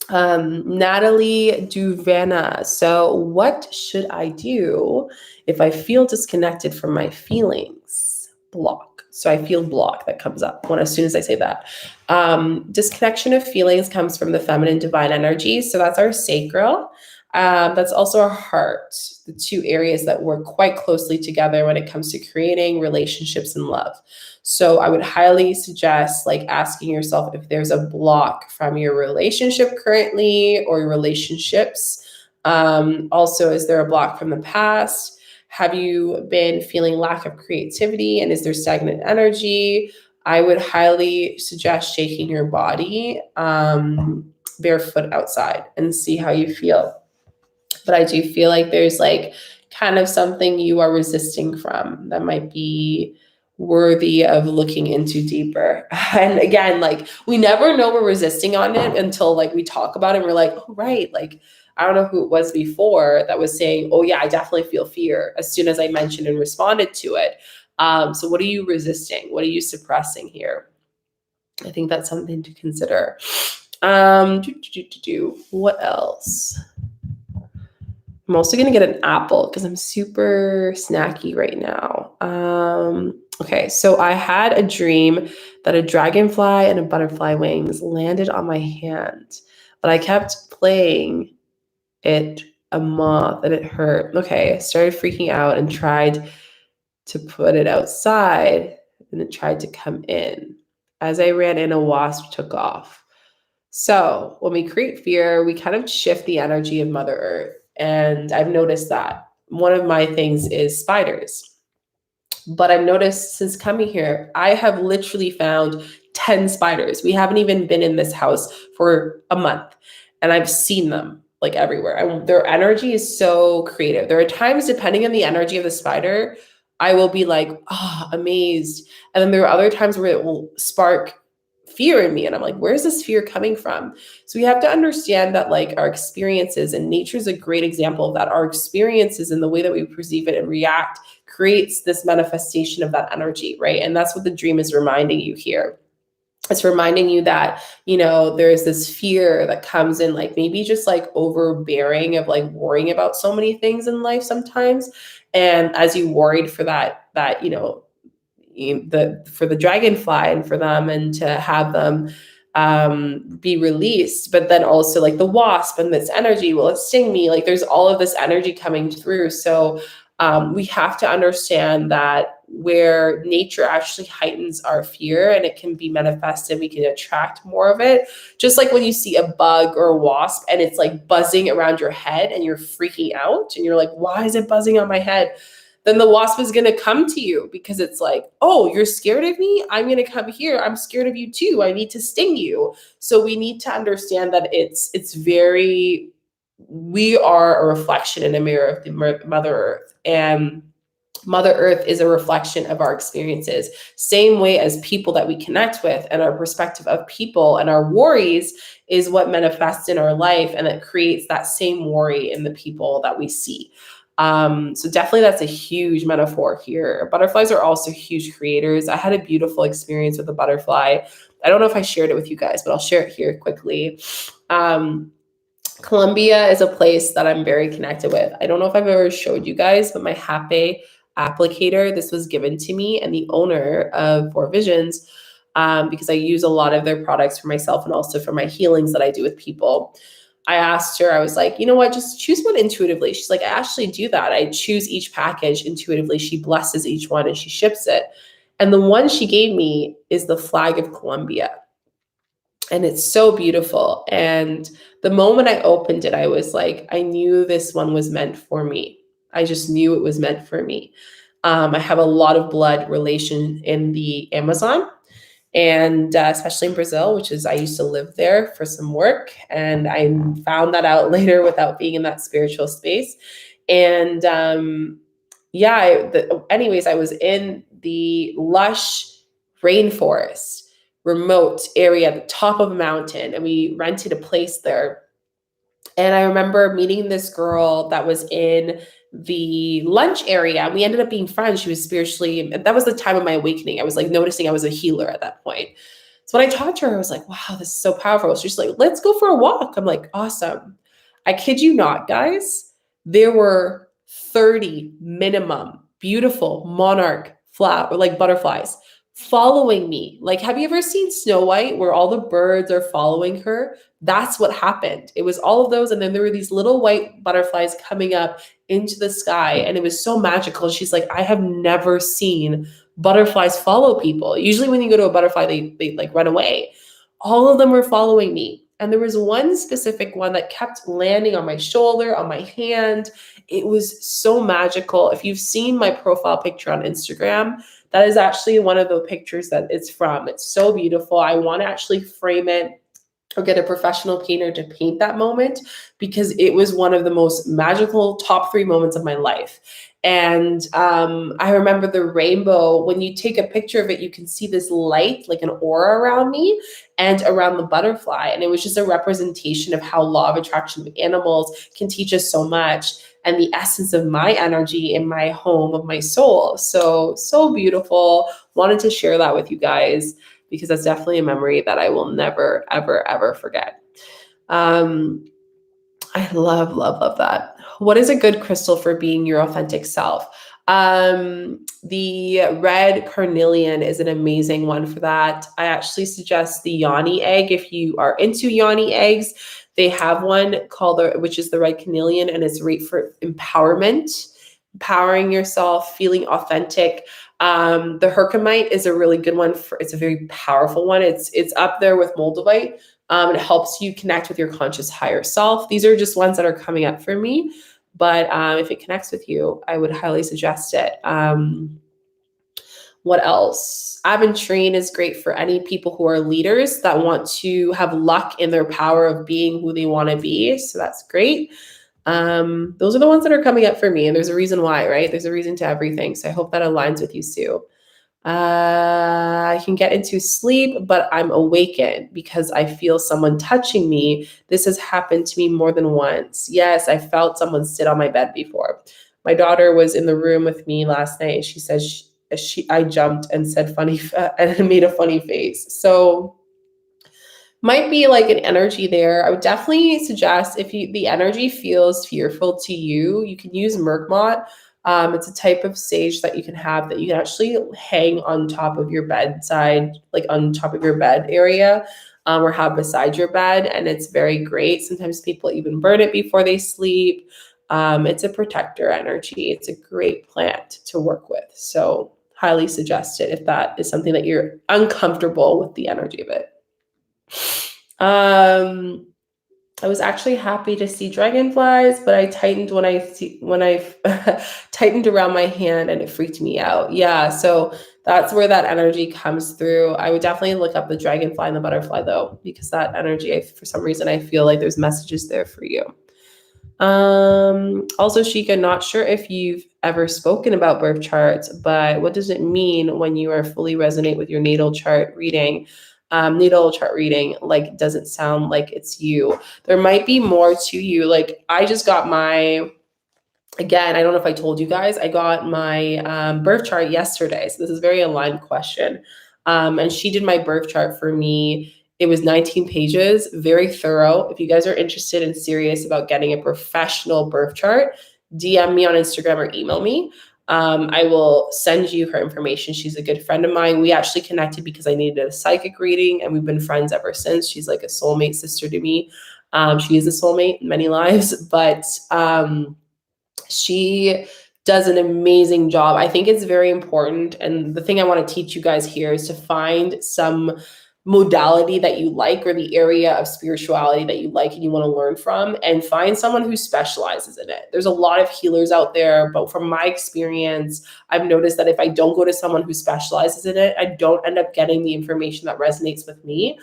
Natalie Duvana. So what should I do if I feel disconnected from my feelings? Block. So I feel block that comes up as soon as I say that. Disconnection of feelings comes from the feminine divine energy. So that's our sacral. That's also our heart, the 2 areas that work quite closely together when it comes to creating relationships and love. So I would highly suggest like asking yourself if there's a block from your relationship currently or your relationships. Also, is there a block from the past? Have you been feeling lack of creativity, and is there stagnant energy? I would highly suggest shaking your body. barefoot outside and see how you feel. But I do feel like there's like kind of something you are resisting from that might be worthy of looking into deeper. And again, like we never know we're resisting on it until like we talk about it and we're like, oh, right. Like, I don't know who it was before that was saying, oh, yeah, I definitely feel fear as soon as I mentioned and responded to it. So, what are you resisting? What are you suppressing here? I think that's something to consider. What else? I'm also going to get an apple because I'm super snacky right now. Okay, so I had a dream that a dragonfly and a butterfly wings landed on my hand, but I kept playing it a moth and it hurt. Okay, I started freaking out and tried to put it outside and it tried to come in. As I ran in, a wasp took off. So when we create fear, we kind of shift the energy of Mother Earth. And I've noticed that. One of my things is spiders. But I've noticed since coming here, I have literally found 10 spiders. We haven't even been in this house for a month. And I've seen them like everywhere. Their energy is so creative. There are times, depending on the energy of the spider, I will be like, oh, amazed. And then there are other times where it will spark fear in me. And I'm like, where's this fear coming from? So we have to understand that like our experiences, and nature is a great example of that. Our experiences and the way that we perceive it and react creates this manifestation of that energy, right? And that's what the dream is reminding you here. It's reminding you that, you know, there's this fear that comes in, like maybe just like overbearing of like worrying about so many things in life sometimes. And as you worried for that, you know, for the dragonfly and for them and to have them be released, but then also like the wasp and this energy, will it sting me? Like there's all of this energy coming through. So we have to understand that where nature actually heightens our fear and it can be manifested, we can attract more of it. Just like when you see a bug or a wasp and it's like buzzing around your head and you're freaking out and you're like, why is it buzzing on my head? Then the wasp is going to come to you because it's like, oh, you're scared of me? I'm going to come here. I'm scared of you too. I need to sting you. So we need to understand that we are a reflection and a mirror of the Mother Earth. And Mother Earth is a reflection of our experiences, same way as people that we connect with, and our perspective of people and our worries is what manifests in our life, and it creates that same worry in the people that we see. So definitely that's a huge metaphor here. Butterflies are also huge creators. I had a beautiful experience with a butterfly. I don't know if I shared it with you guys, but I'll share it here quickly. Colombia is a place that I'm very connected with. I don't know if I've ever showed you guys, but my Hape applicator, this was given to me, and the owner of Four Visions, because I use a lot of their products for myself and also for my healings that I do with people. I asked her, I was like, you know what, just choose one intuitively. She's like, I actually do that. I choose each package intuitively. She blesses each one and she ships it. And the one she gave me is the flag of Colombia. And it's so beautiful. And the moment I opened it, I was like, I knew this one was meant for me. I just knew it was meant for me. I have a lot of blood relation in the Amazon, and especially in Brazil, which is, I used to live there for some work. And I found that out later without being in that spiritual space. And anyways, I was in the lush rainforest remote area at the top of a mountain, and we rented a place there. And I remember meeting this girl that was in the lunch area. We ended up being friends. She was spiritually, that was the time of my awakening. I was like noticing I was a healer at that point. So when I talked to her, I was like, wow, this is so powerful. She's like, let's go for a walk. I'm like, awesome. I kid you not, guys. There were 30 minimum beautiful monarch flower, like butterflies, following me. Like, have you ever seen Snow White where all the birds are following her? That's what happened. It was all of those. And then there were these little white butterflies coming up into the sky. And it was so magical. She's like, I have never seen butterflies follow people. Usually when you go to a butterfly, they like run away. All of them were following me. And there was one specific one that kept landing on my shoulder, on my hand. It was so magical. If you've seen my profile picture on Instagram, that is actually one of the pictures that it's from. It's so beautiful. I want to actually frame it or get a professional painter to paint that moment, because it was one of the most magical top 3 moments of my life. And I remember the rainbow. When you take a picture of it, you can see this light, like an aura around me and around the butterfly. And it was just a representation of how law of attraction of animals can teach us so much, and the essence of my energy in my home of my soul. So, so beautiful. Wanted to share that with you guys, because that's definitely a memory that I will never, ever, ever forget. I love, love, love that. What is a good crystal for being your authentic self? The red carnelian is an amazing one for that. I actually suggest the yoni egg. If you are into yoni eggs, they have one called, which is the red carnelian, and it's great for empowerment, empowering yourself, feeling authentic. The herkimer is a really good one for, it's a very powerful one. It's up there with moldavite. It helps you connect with your conscious higher self. These are just ones that are coming up for me, but if it connects with you, I would highly suggest it. What else? Aventurine is great for any people who are leaders that want to have luck in their power of being who they want to be. So that's great. Those are the ones that are coming up for me, and there's a reason why, right? There's a reason to everything. So I hope that aligns with you, Sue. I can get into sleep, but I'm awakened because I feel someone touching me. This has happened to me more than once. Yes, I felt someone sit on my bed before. My daughter was in the room with me last night. She says I jumped and said funny and made a funny face. So might be like an energy there. I would definitely suggest, if the energy feels fearful to you, you can use Murkmot. It's a type of sage that you can have that you can actually hang on top of your bedside, like on top of your bed area, or have beside your bed. And it's very great. Sometimes people even burn it before they sleep. It's a protector energy. It's a great plant to work with. So highly suggest it if that is something that you're uncomfortable with the energy of it. I was actually happy to see dragonflies, but I tightened when I tightened around my hand, and it freaked me out. Yeah, so that's where that energy comes through. I would definitely look up the dragonfly and the butterfly though, because that energy, for some reason, I feel like there's messages there for you. Also, Shika, not sure if you've ever spoken about birth charts, but what does it mean when you are fully resonate with your natal chart reading? Natal chart reading, like, doesn't sound like it's you. There might be more to you. Like, I just got again, I don't know if I told you guys, I got my birth chart yesterday. So this is a very aligned question. And she did my birth chart for me. It was 19 pages, very thorough. If you guys are interested and serious about getting a professional birth chart, DM me on Instagram or email me. I will send you her information. She's a good friend of mine. We actually connected because I needed a psychic reading, and we've been friends ever since. She's like a soulmate sister to me. She is a soulmate in many lives, but she does an amazing job. I think it's very important. And the thing I want to teach you guys here is to find some modality that you like, or the area of spirituality that you like and you want to learn from, and find someone who specializes in it. There's a lot of healers out there, but from my experience, I've noticed that if I don't go to someone who specializes in it, I don't end up getting the information that resonates with me.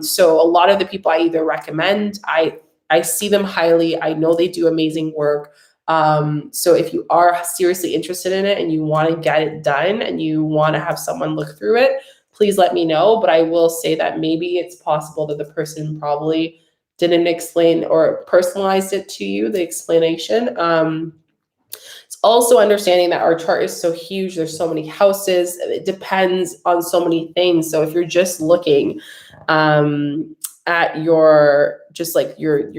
So a lot of the people I either recommend, I see them highly. I know they do amazing work. So if you are seriously interested in it and you want to get it done and you want to have someone look through it, please let me know. But I will say that maybe it's possible that the person probably didn't explain or personalized it to you, the explanation. It's also understanding that our chart is so huge. There's so many houses. It depends on so many things. So if you're just looking at your, just like your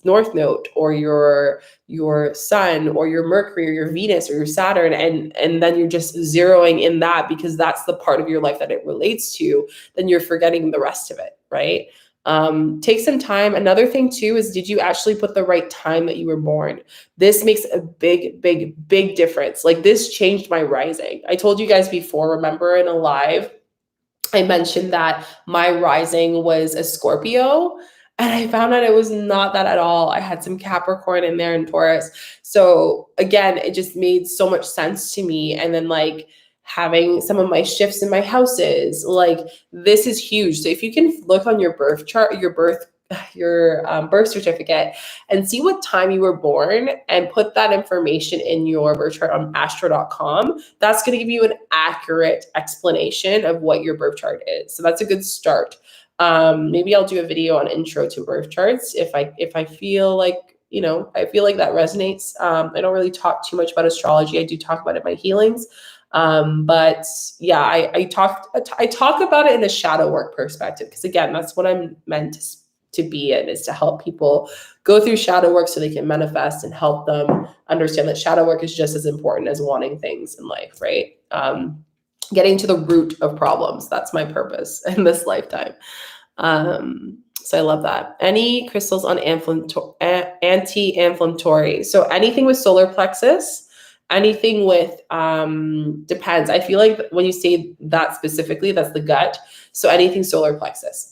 north node, or your sun, or your Mercury, or your Venus, or your Saturn, and then you're just zeroing in that because that's the part of your life that it relates to, then you're forgetting the rest of it, right? Take some time. Another thing too is, did you actually put the right time that you were born? This makes a big, big, big difference. Like, this changed my rising. I told you guys before, remember in a live, I mentioned that my rising was a Scorpio, and I found out it was not that at all. I had some Capricorn in there and Taurus. So again, it just made so much sense to me. And then, like, having some of my shifts in my houses. Like, this is huge. So if you can look on your birth chart, your birth certificate, and see what time you were born and put that information in your birth chart on astro.com, that's going to give you an accurate explanation of what your birth chart is. So that's a good start. Maybe I'll do a video on intro to birth charts if I feel like, I feel like that resonates. I don't really talk too much about astrology. I do talk about it in my healings. But yeah, I talk about it in a shadow work perspective, because again, that's what I'm meant to be in, is to help people go through shadow work so they can manifest, and help them understand that shadow work is just as important as wanting things in life, right? Getting to the root of problems. That's my purpose in this lifetime. So I love that. Any crystals on anti-inflammatory. So anything with solar plexus, anything with, depends. I feel like when you say that specifically, that's the gut. So anything solar plexus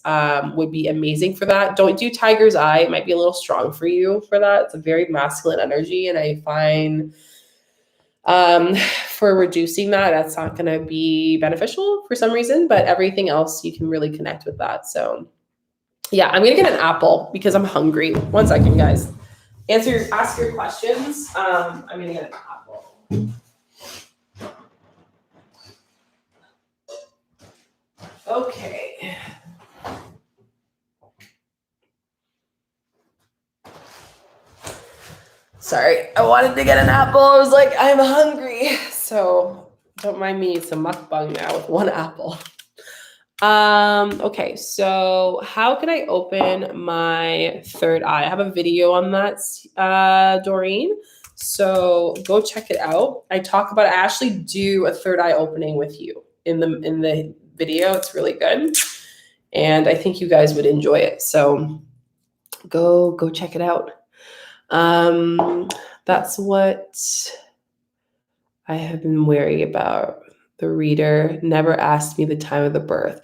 would be amazing for that. Don't do tiger's eye. It might be a little strong for you for that. It's a very masculine energy. And I find for reducing that's not going to be beneficial for some reason, but everything else you can really connect with that. So yeah, I'm going to get an apple because I'm hungry. 1 second, guys. Ask your questions. I'm going to get an apple. Okay. Sorry, I wanted to get an apple. I was like, I'm hungry. So don't mind me. It's a mukbang now with 1 apple. Okay, so how can I open my third eye? I have a video on that, Doreen. So go check it out. I actually do a third eye opening with you in the video. It's really good. And I think you guys would enjoy it. So go check it out. That's what I have been wary about. The reader never asked me the time of the birth.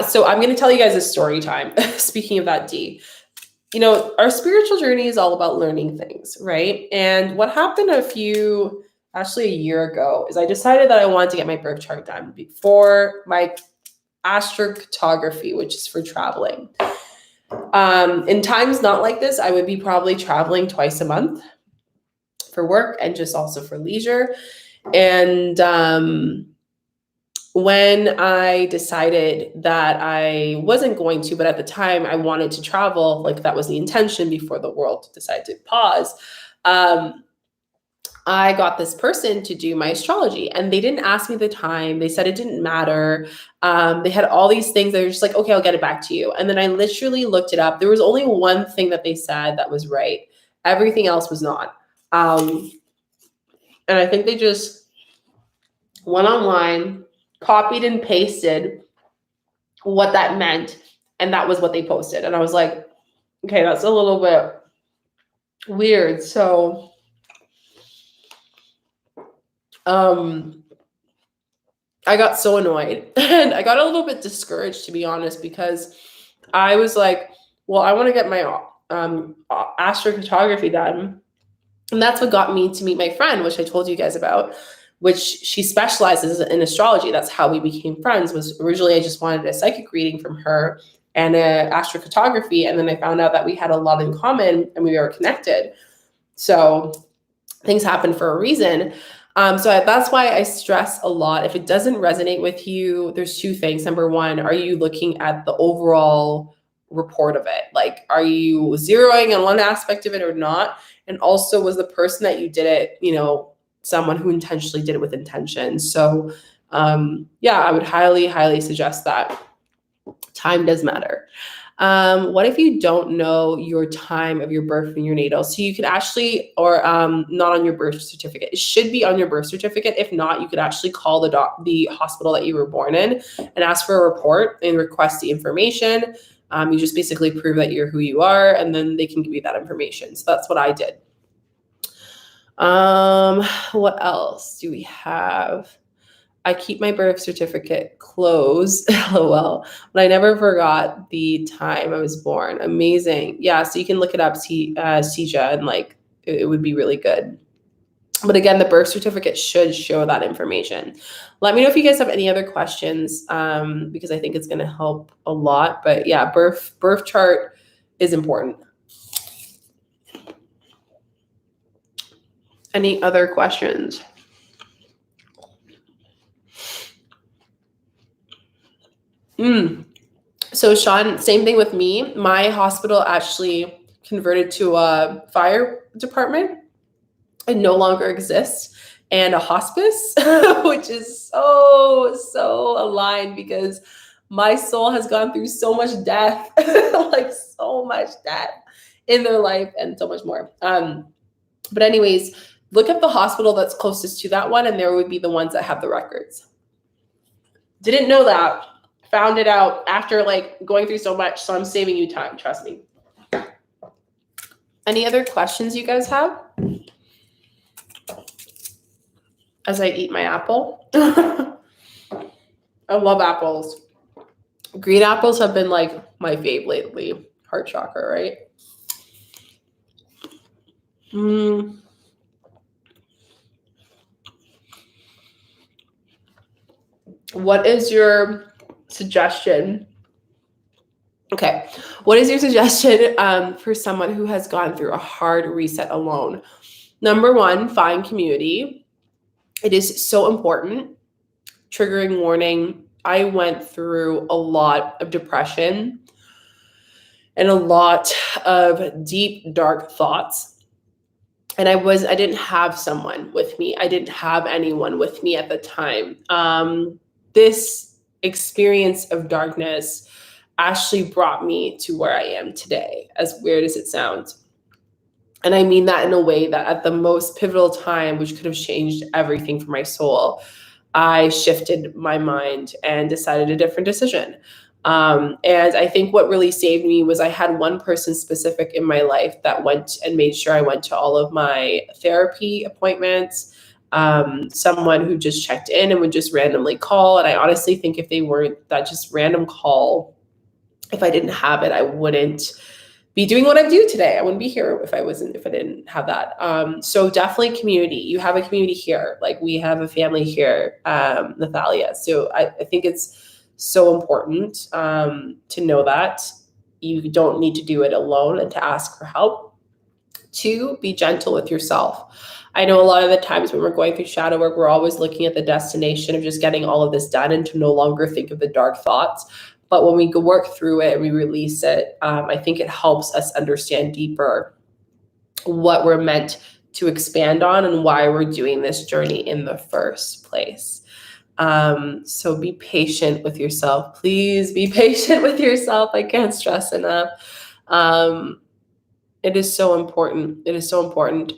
So I'm going to tell you guys a story time. Speaking of that, D, our spiritual journey is all about learning things, right? And what happened actually a year ago, is I decided that I wanted to get my birth chart done before my astrocartography, which is for traveling. In times not like this, I would be probably traveling twice a month for work and just also for leisure. And when I decided that I wasn't going to, but at the time I wanted to travel, like that was the intention before the world decided to pause, I got this person to do my astrology, and they didn't ask me the time. They said it didn't matter. They had all these things. They were just like, okay, I'll get it back to you. And then I literally looked it up. There was only one thing that they said that was right. Everything else was not. And I think they just went online, copied and pasted what that meant, and that was what they posted. And I was like, okay, that's a little bit weird. So I got so annoyed and I got a little bit discouraged, to be honest, because I was like, well, I want to get my astrocartography done. And that's what got me to meet my friend, which I told you guys about, which she specializes in astrology. That's how we became friends. Was originally I just wanted a psychic reading from her and astrocartography. And then I found out that we had a lot in common and we were connected. So things happen for a reason. That's why I stress a lot. If it doesn't resonate with you, there's 2 things. Number 1, are you looking at the overall report of it? Like, are you zeroing on one aspect of it or not? And also, was the person that you did it, someone who intentionally did it with intention? So yeah, I would highly, highly suggest that. Time does matter. What if you don't know your time of your birth in your natal? So you could actually, or not on your birth certificate. It should be on your birth certificate. If not, you could actually call the hospital that you were born in and ask for a report and request the information. You just basically prove that you're who you are, and then they can give you that information. So that's what I did. What else do we have? I keep my birth certificate closed, lol, but I never forgot the time I was born. Amazing. Yeah, so you can look it up, Chica, and like it would be really good. But again, the birth certificate should show that information. Let me know if you guys have any other questions, because I think it's going to help a lot. But yeah, birth chart is important. Any other questions? So Sean, same thing with me. My hospital actually converted to a fire department. It no longer exists, and a hospice, which is so aligned because my soul has gone through so much death, like so much death in their life and so much more. But anyways, look up the hospital that's closest to that one, and there would be the ones that have the records. Didn't know that. Found it out after like going through so much, so I'm saving you time, trust me. Any other questions you guys have? As I eat my apple. I love apples. Green apples have been like my fave lately. Heart chakra, right? What is your suggestion? Okay. What is your suggestion for someone who has gone through a hard reset alone? Number one, find community. It is so important. Triggering warning. I went through a lot of depression and a lot of deep, dark thoughts. And I didn't have someone with me. I didn't have anyone with me at the time. This experience of darkness actually brought me to where I am today, as weird as it sounds. And I mean that in a way that at the most pivotal time, which could have changed everything for my soul, I shifted my mind and decided a different decision. And I think what really saved me was I had one person specific in my life that went and made sure I went to all of my therapy appointments, someone who just checked in and would just randomly call. And I honestly think if they weren't that just random call, if I didn't have it, I wouldn't be doing what I do today. I wouldn't be here if I didn't have that. So definitely community. You have a community here. Like we have a family here, Nathalia. So I think it's so important to know that you don't need to do it alone and to ask for help. 2, be gentle with yourself. I know a lot of the times when we're going through shadow work, we're always looking at the destination of just getting all of this done and to no longer think of the dark thoughts. But when we go work through it and we release it, I think it helps us understand deeper what we're meant to expand on and why we're doing this journey in the first place. So be patient with yourself. Please be patient with yourself. I can't stress enough. It is so important. It is so important.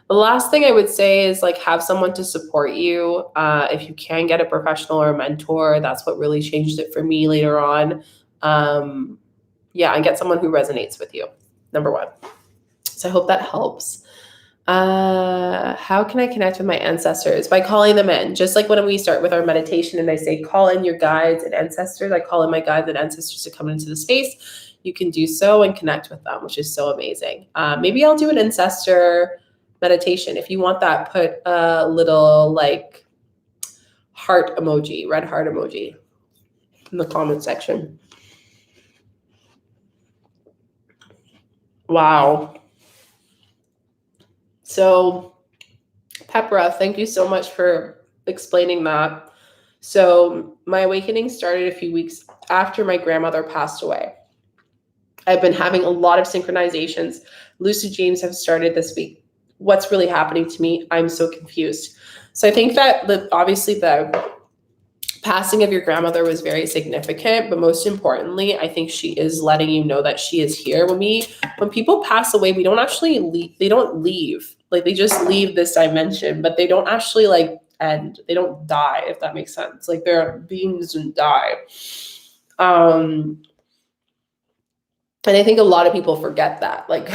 The last thing I would say is like have someone to support you. If you can get a professional or a mentor, that's what really changed it for me later on. And get someone who resonates with you. Number 1. So I hope that helps. How can I connect with my ancestors? By calling them in. Just like when we start with our meditation and I say, call in your guides and ancestors, I call in my guides and ancestors to come into the space. You can do so and connect with them, which is so amazing. Maybe I'll do an ancestor meditation. If you want that, put a little like heart emoji, red heart emoji in the comment section. Wow. So Pepra, thank you so much for explaining that. So my awakening started a few weeks after my grandmother passed away. I've been having a lot of synchronizations. Lucid dreams have started this week. What's really happening to me? I'm so confused. So I think that obviously the passing of your grandmother was very significant, but most importantly, I think she is letting you know that she is here. When people pass away, we don't actually leave. They don't leave. Like they just leave this dimension, but they don't actually like end. They don't die, if that makes sense. Like their beings don't die. And I think a lot of people forget that. Like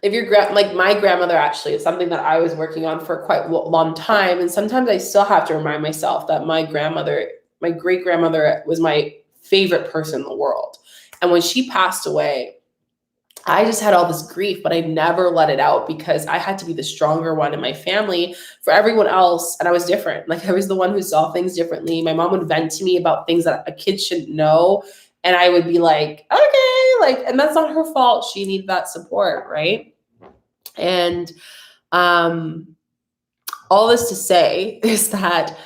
if your like my grandmother actually is something that I was working on for quite a long time. And sometimes I still have to remind myself that my grandmother, my great grandmother was my favorite person in the world. And when she passed away, I just had all this grief, but I never let it out because I had to be the stronger one in my family for everyone else. And I was different. Like I was the one who saw things differently. My mom would vent to me about things that a kid shouldn't know. And I would be like, okay, like, and that's not her fault. She needed that support. Right. And all this to say is that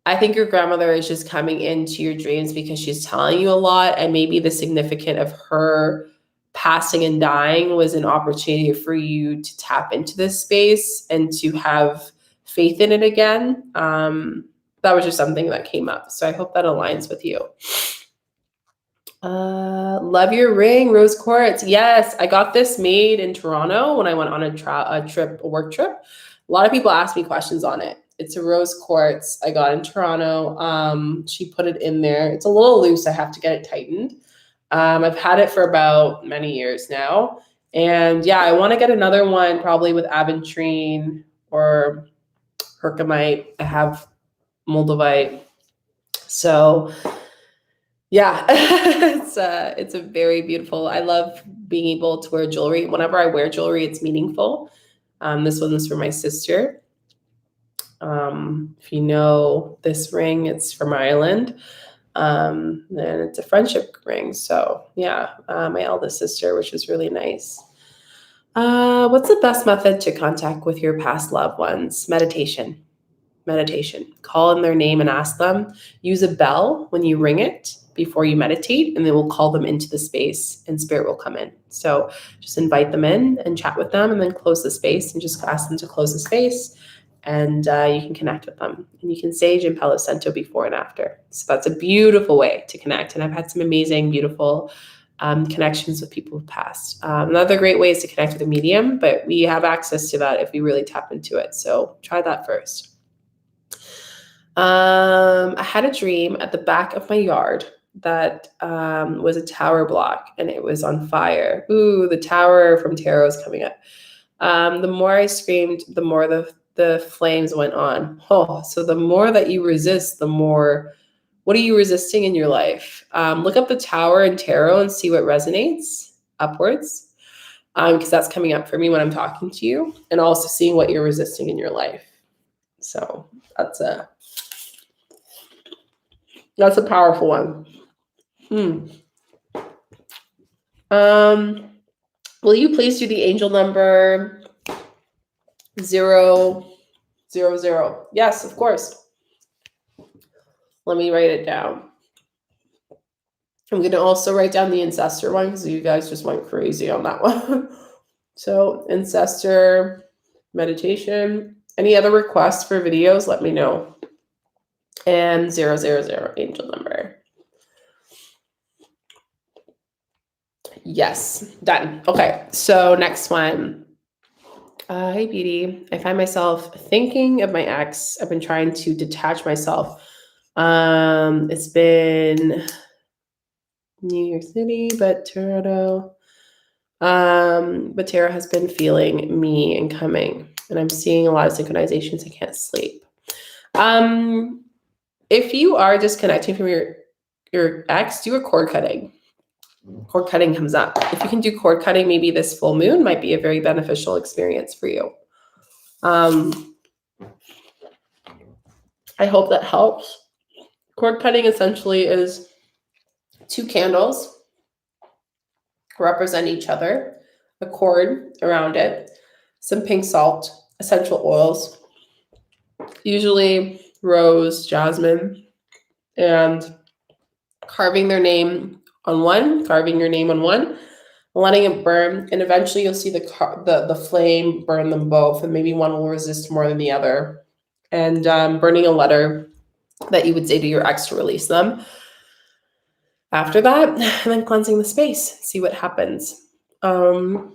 I think your grandmother is just coming into your dreams because she's telling you a lot. And maybe the significance of her passing and dying was an opportunity for you to tap into this space and to have faith in it again. That was just something that came up. So I hope that aligns with you. Love your ring, rose quartz. Yes, I got this made in Toronto when I went on a work trip. A lot of people ask me questions on it. It's a rose quartz I got in Toronto. She put it in there. It's a little loose. I have to get it tightened. I've had it for about many years now. And yeah, I want to get another one probably with aventurine or herkimer. I have moldavite. So yeah, it's a very beautiful. I love being able to wear jewelry. Whenever I wear jewelry, it's meaningful. This one is for my sister. If you know this ring, it's from Ireland. And it's a friendship ring. So yeah, my eldest sister, which is really nice. What's the best method to contact with your past loved ones? Meditation. Call in their name and ask them. Use a bell when you ring it before you meditate, and then we'll call them into the space and spirit will come in. So just invite them in and chat with them and then close the space and just ask them to close the space. And you can connect with them. And you can sage and Palo Santo before and after. So that's a beautiful way to connect. And I've had some amazing, beautiful connections with people who've passed. Another great way is to connect with a medium, but we have access to that if we really tap into it. So try that first. I had a dream at the back of my yard that was a tower block and it was on fire. Ooh, the tower from tarot is coming up. The more I screamed, the more the flames went on. Oh, so the more that you resist, the more, what are you resisting in your life? Look up the tower in tarot and see what resonates upwards, because that's coming up for me when I'm talking to you, and also seeing what you're resisting in your life. So that's a powerful one. Will you please do the angel number 000? Yes, of course. Let me write it down. I'm going to also write down the ancestor one because you guys just went crazy on that one. So ancestor meditation. Any other requests for videos, let me know. And 000 angel number. Yes, done. Okay, so next one. Hey, Beauty. I find myself thinking of my ex. I've been trying to detach myself. It's been New York City, but Toronto. But Tara has been feeling me and coming, and I'm seeing a lot of synchronizations. I can't sleep. If you are disconnecting from your ex, do a cord cutting. Cord cutting comes up. If you can do cord cutting, maybe this full moon might be a very beneficial experience for you. I hope that helps. Cord cutting essentially is 2 candles represent each other, a cord around it, some pink salt, essential oils, usually rose, jasmine, and carving your name on one, letting it burn, and eventually you'll see the flame burn them both, and maybe one will resist more than the other. And burning a letter that you would say to your ex to release them. After that, and then cleansing the space, see what happens. And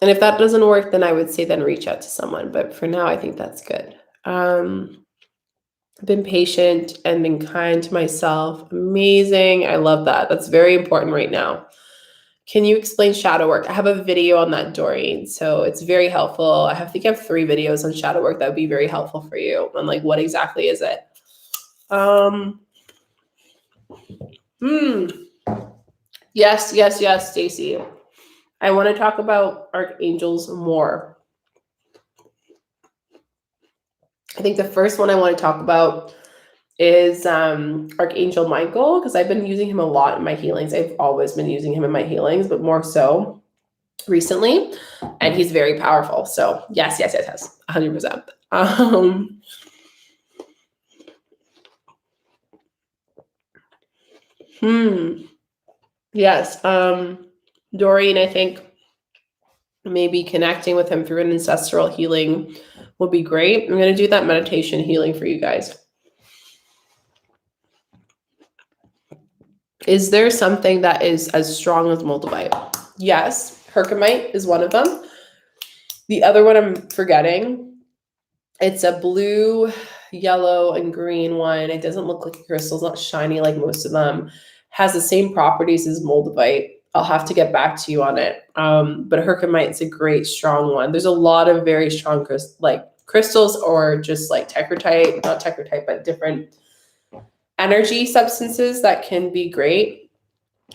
if that doesn't work, then I would say then reach out to someone. But for now, I think that's good. I've been patient and been kind to myself. Amazing. I love that. That's very important right now. Can you explain shadow work? I have a video on that, Doreen. So it's very helpful. I think I have 3 videos on shadow work that would be very helpful for you. And like, what exactly is it? Yes, Stacy. I want to talk about archangels more. I think the first one I want to talk about is Archangel Michael, because I've been using him a lot in my healings. I've always been using him in my healings, but more so recently, and he's very powerful. So yes, 100%. Yes, Doreen, I think maybe connecting with him through an ancestral healing would be great. I'm going to do that meditation healing for you guys. Is there something that is as strong as moldavite? Yes, herkimer is one of them. The other one I'm forgetting, it's a blue, yellow, and green one. It doesn't look like a crystal. It's not shiny like most of them. Has the same properties as moldavite. I'll have to get back to you on it. But herkimer is a great, strong one. There's a lot of very strong crystals or just like tekrite, not tekrite, but different energy substances that can be great,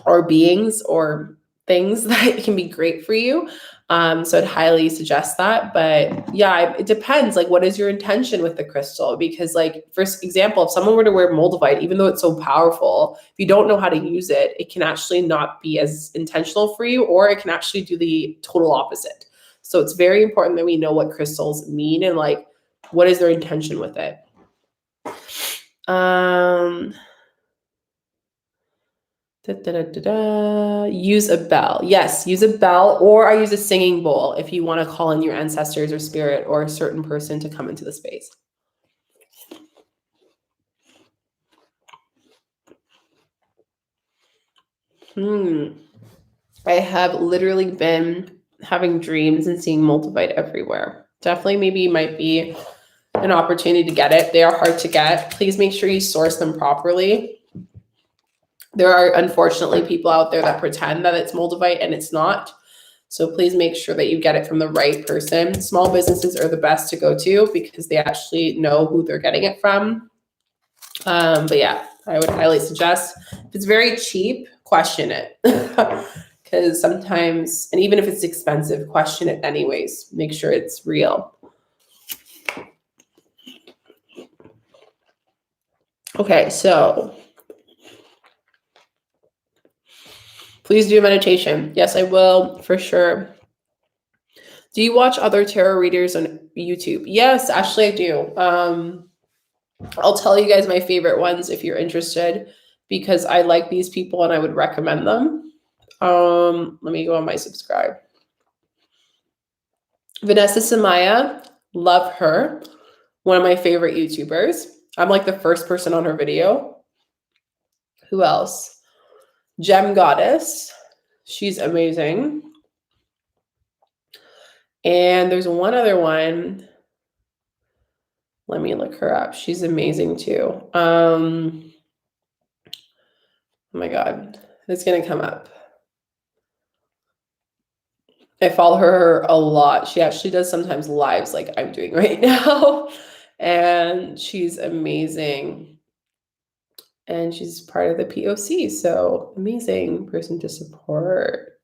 or beings or things that can be great for you. So I'd highly suggest that. But yeah, it depends. Like, what is your intention with the crystal? Because, like, for example, if someone were to wear moldavite, even though it's so powerful, if you don't know how to use it, it can actually not be as intentional for you, or it can actually do the total opposite. So it's very important that we know what crystals mean and like what is their intention with it. Use a bell. Yes, use a bell, or I use a singing bowl if you want to call in your ancestors or spirit or a certain person to come into the space. I have literally been having dreams and seeing moldavite everywhere. Definitely, maybe might be an opportunity to get it. They are hard to get. Please make sure you source them properly. There are unfortunately people out there that pretend that it's moldavite and it's not. So please make sure that you get it from the right person. Small businesses are the best to go to because they actually know who they're getting it from. But yeah, I would highly suggest, if it's very cheap, question it. Because sometimes, and even if it's expensive, question it anyways. Make sure it's real. Okay, so please do meditation. Yes, I will, for sure. Do you watch other tarot readers on YouTube? Yes, actually I do. I'll tell you guys my favorite ones if you're interested, because I like these people and I would recommend them. Let me go on my subscribe. Vanessa Samaya, love her. One of my favorite YouTubers. I'm like the first person on her video. Who else? Gem Goddess. She's amazing. And there's one other one. Let me look her up. She's amazing too. Oh my God, it's gonna come up. I follow her a lot. She actually does sometimes lives like I'm doing right now. And she's amazing. And she's part of the POC. So amazing person to support.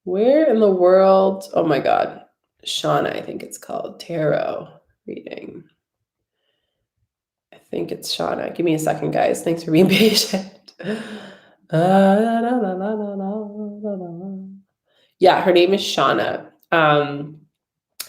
Where in the world? Oh my God. Shauna, I think it's called tarot reading. I think it's Shauna. Give me a second, guys. Thanks for being patient. Yeah, her name is Shauna.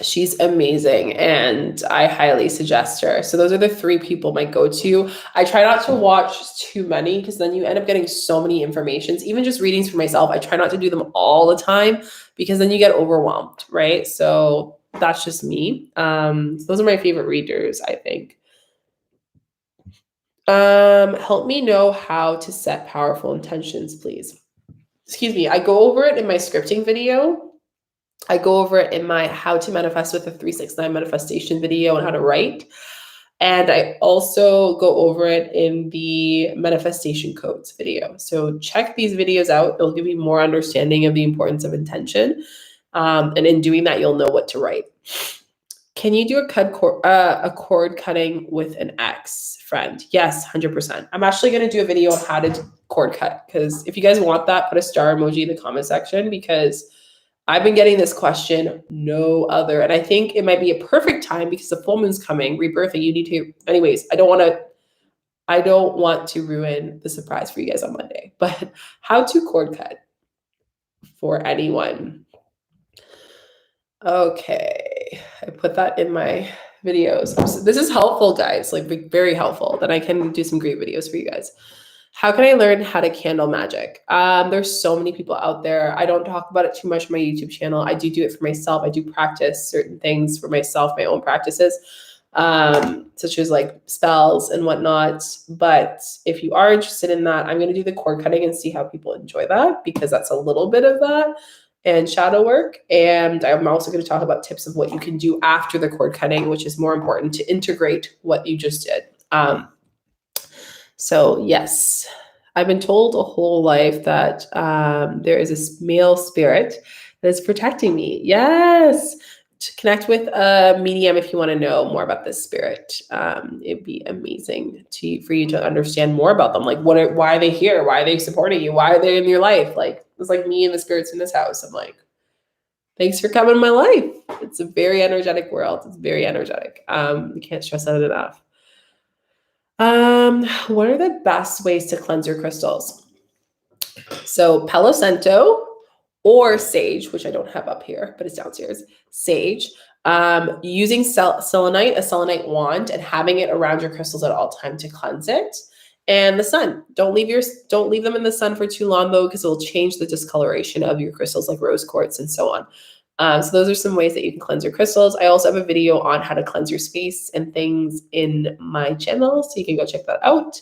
She's amazing and I highly suggest her. So those are the three people my go-to. I try not to watch too many because then you end up getting so many informations, even just readings for myself. I try not to do them all the time because then you get overwhelmed, right? So that's just me. So those are my favorite readers, I think. Help me know how to set powerful intentions, please. Excuse me. I go over it in my scripting video. I go over it in my how to manifest with a 369 manifestation video and how to write. And I also go over it in the manifestation codes video. So check these videos out. They'll give you more understanding of the importance of intention. And in doing that, you'll know what to write. Can you do a cord cutting with an ex friend? Yes, 100%. I'm actually going to do a video on how to cord cut, because if you guys want that, put a star emoji in the comment section, because I've been getting this question no other. And I think it might be a perfect time because the full moon's coming, rebirthing. You need to, anyways, I don't want to ruin the surprise for you guys on Monday, but how to cord cut for anyone. Okay, I put that in my videos. This is helpful, guys, like very helpful. Then I can do some great videos for you guys. How can I learn how to candle magic? There's so many people out there. I don't talk about it too much on my YouTube channel. I do it for myself. I do practice certain things for myself, my own practices, such as like spells and whatnot. But if you are interested in that, I'm going to do the cord cutting and see how people enjoy that, because that's a little bit of that and shadow work. And I'm also going to talk about tips of what you can do after the cord cutting, which is more important to integrate what you just did. So yes, I've been told a whole life that there is a male spirit that is protecting me. Yes. To connect with a medium if you want to know more about this spirit. It'd be amazing for you to understand more about them. Like why are they here? Why are they supporting you? Why are they in your life? Like it's like me and the spirits in this house. I'm like, thanks for coming in my life. It's a very energetic world. It's very energetic. You can't stress that enough. What are the best ways to cleanse your crystals? So Palo Santo or sage, which I don't have up here, but it's downstairs. Sage, using selenite, a selenite wand, and having it around your crystals at all time to cleanse it. And the sun. Don't leave them in the sun for too long though, because it will change the discoloration of your crystals, like rose quartz and so on. So those are some ways that you can cleanse your crystals. I also have a video on how to cleanse your space and things in my channel, so you can go check that out.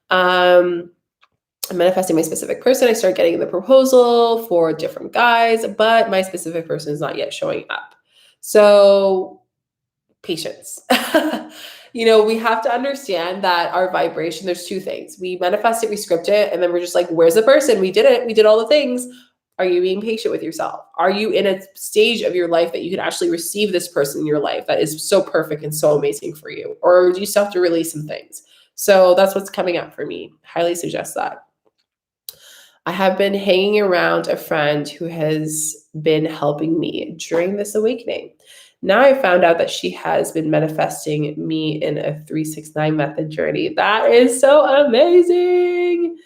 I'm manifesting my specific person. I started getting the proposal for different guys, but my specific person is not yet showing up. So patience. We have to understand that our vibration, there's two things. We manifest it, we script it, and then we're just like, where's the person? We did it. We did all the things. Are you being patient with yourself? Are you in a stage of your life that you can actually receive this person in your life that is so perfect and so amazing for you? Or do you still have to release some things? So that's what's coming up for me. Highly suggest that. I have been hanging around a friend who has been helping me during this awakening. Now I found out that she has been manifesting me in a 369 method journey. That is so amazing.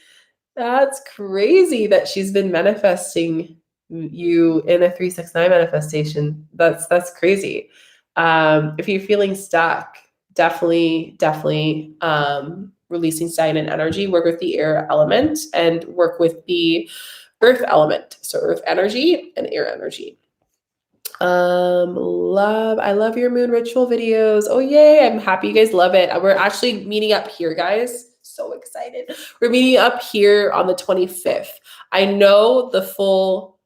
That's crazy that she's been manifesting you in a 369 manifestation. That's crazy. If you're feeling stuck, definitely releasing stagnant energy, work with the air element and work with the earth element. So earth energy and air energy. I love your moon ritual videos. Oh yay, I'm happy you guys love it. We're actually meeting up here, guys. So excited. We're meeting up here on the 25th. I know the full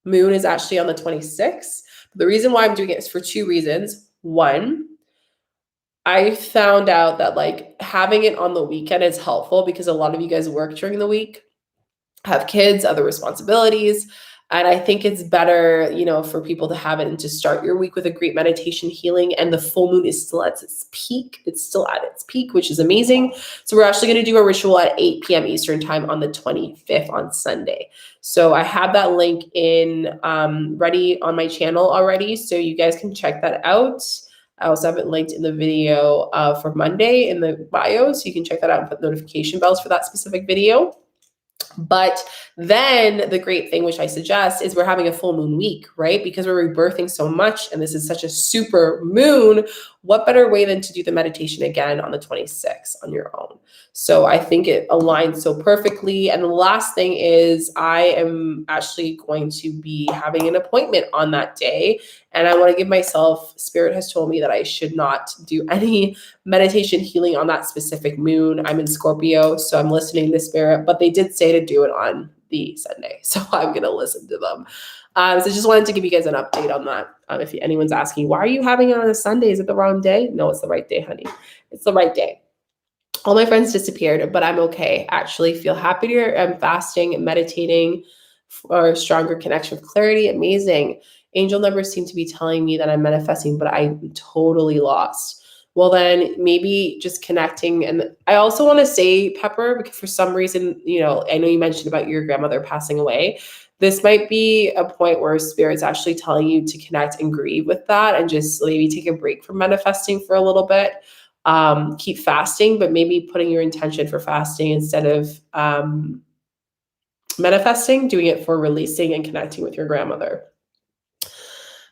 moon is actually on the 26th. The reason why I'm doing it is for two reasons. One, I found out that like having it on the weekend is helpful because a lot of you guys work during the week, have kids, other responsibilities. And I think it's better, for people to have it and to start your week with a great meditation healing. And the full moon is still at its peak. It's still at its peak, which is amazing. So we're actually going to do a ritual at 8 p.m. Eastern time on the 25th on Sunday. So I have that link ready on my channel already. So you guys can check that out. I also have it linked in the video for Monday in the bio. So you can check that out and put notification bells for that specific video. But then the great thing, which I suggest, is we're having a full moon week, right? Because we're rebirthing so much and this is such a super moon. What better way than to do the meditation again on the 26th on your own? So I think it aligns so perfectly. And the last thing is I am actually going to be having an appointment on that day. And I want to give myself, Spirit has told me that I should not do any meditation healing on that specific moon. I'm in Scorpio, so I'm listening to Spirit, but they did say to do it on the Sunday. So I'm going to listen to them. So just wanted to give you guys an update on that. If anyone's asking, why are you having it on a Sunday? Is it the wrong day? No, it's the right day, honey. It's the right day. All my friends disappeared, but I'm okay. Actually feel happier. I'm fasting and meditating for a stronger connection with clarity. Amazing. Angel numbers seem to be telling me that I'm manifesting, but I'm totally lost. Well, then maybe just connecting. And I also want to say, Pepper, because for some reason, I know you mentioned about your grandmother passing away. This might be a point where Spirit's actually telling you to connect and grieve with that and just maybe take a break from manifesting for a little bit. Keep fasting, but maybe putting your intention for fasting instead of manifesting, doing it for releasing and connecting with your grandmother.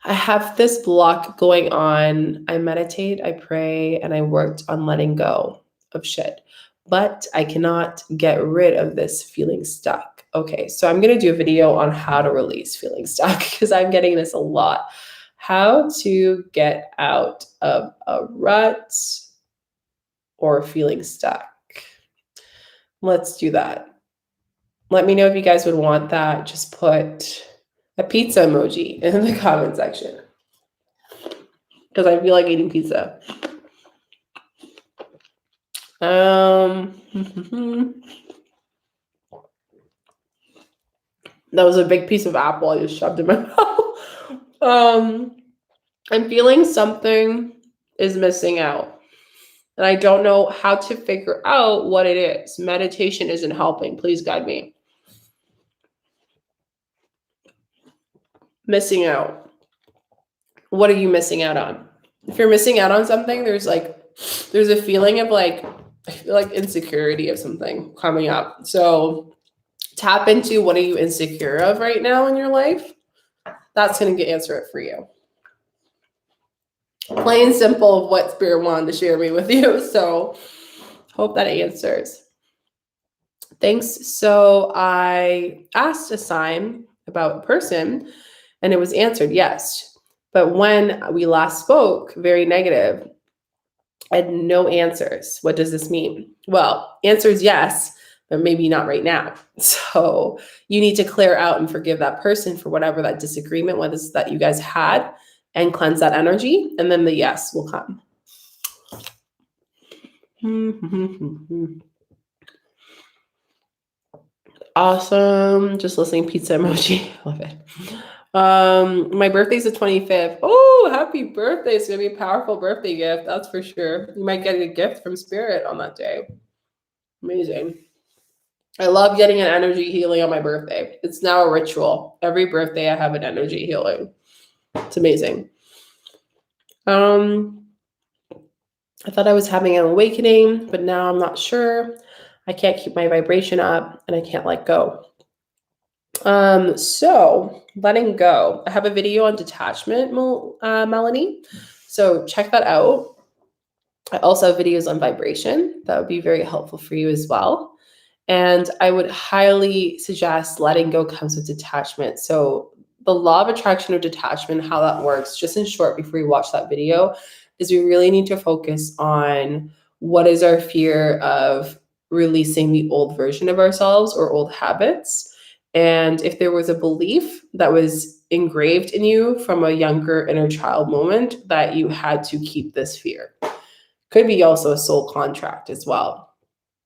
I have this block going on. I meditate, I pray, and I worked on letting go of shit, but I cannot get rid of this feeling stuck. Okay, so I'm going to do a video on how to release feeling stuck because I'm getting this a lot. How to get out of a rut or feeling stuck. Let's do that. Let me know if you guys would want that. Just put a pizza emoji in the comment section because I feel like eating pizza. That was a big piece of apple I just shoved in my mouth. I'm feeling something is missing out. And I don't know how to figure out what it is. Meditation isn't helping. Please guide me. Missing out. What are you missing out on? If you're missing out on something, there's a feeling of I feel like insecurity of something coming up. So tap into what are you insecure of right now in your life? That's going to answer it for you. Plain simple of what Spirit wanted to share me with you. So hope that answers. Thanks. So I asked a sign about a person and it was answered yes. But when we last spoke, very negative, I had no answers. What does this mean? Well, answers yes, but maybe not right now. So you need to clear out and forgive that person for whatever that disagreement was that you guys had and cleanse that energy. And then the yes will come. Awesome. Just listening pizza emoji. Love it. My birthday's the 25th. Oh, happy birthday. It's going to be a powerful birthday gift. That's for sure. You might get a gift from Spirit on that day. Amazing. I love getting an energy healing on my birthday. It's now a ritual. Every birthday I have an energy healing. It's amazing. I thought I was having an awakening, but now I'm not sure. I can't keep my vibration up and I can't let go. So letting go. I have a video on detachment, Melanie. So check that out. I also have videos on vibration. That would be very helpful for you as well. And I would highly suggest letting go comes with detachment. So the law of attraction or detachment, how that works, just in short, before you watch that video, is we really need to focus on what is our fear of releasing the old version of ourselves or old habits. And if there was a belief that was engraved in you from a younger inner child moment that you had to keep this fear. Could be also a soul contract as well.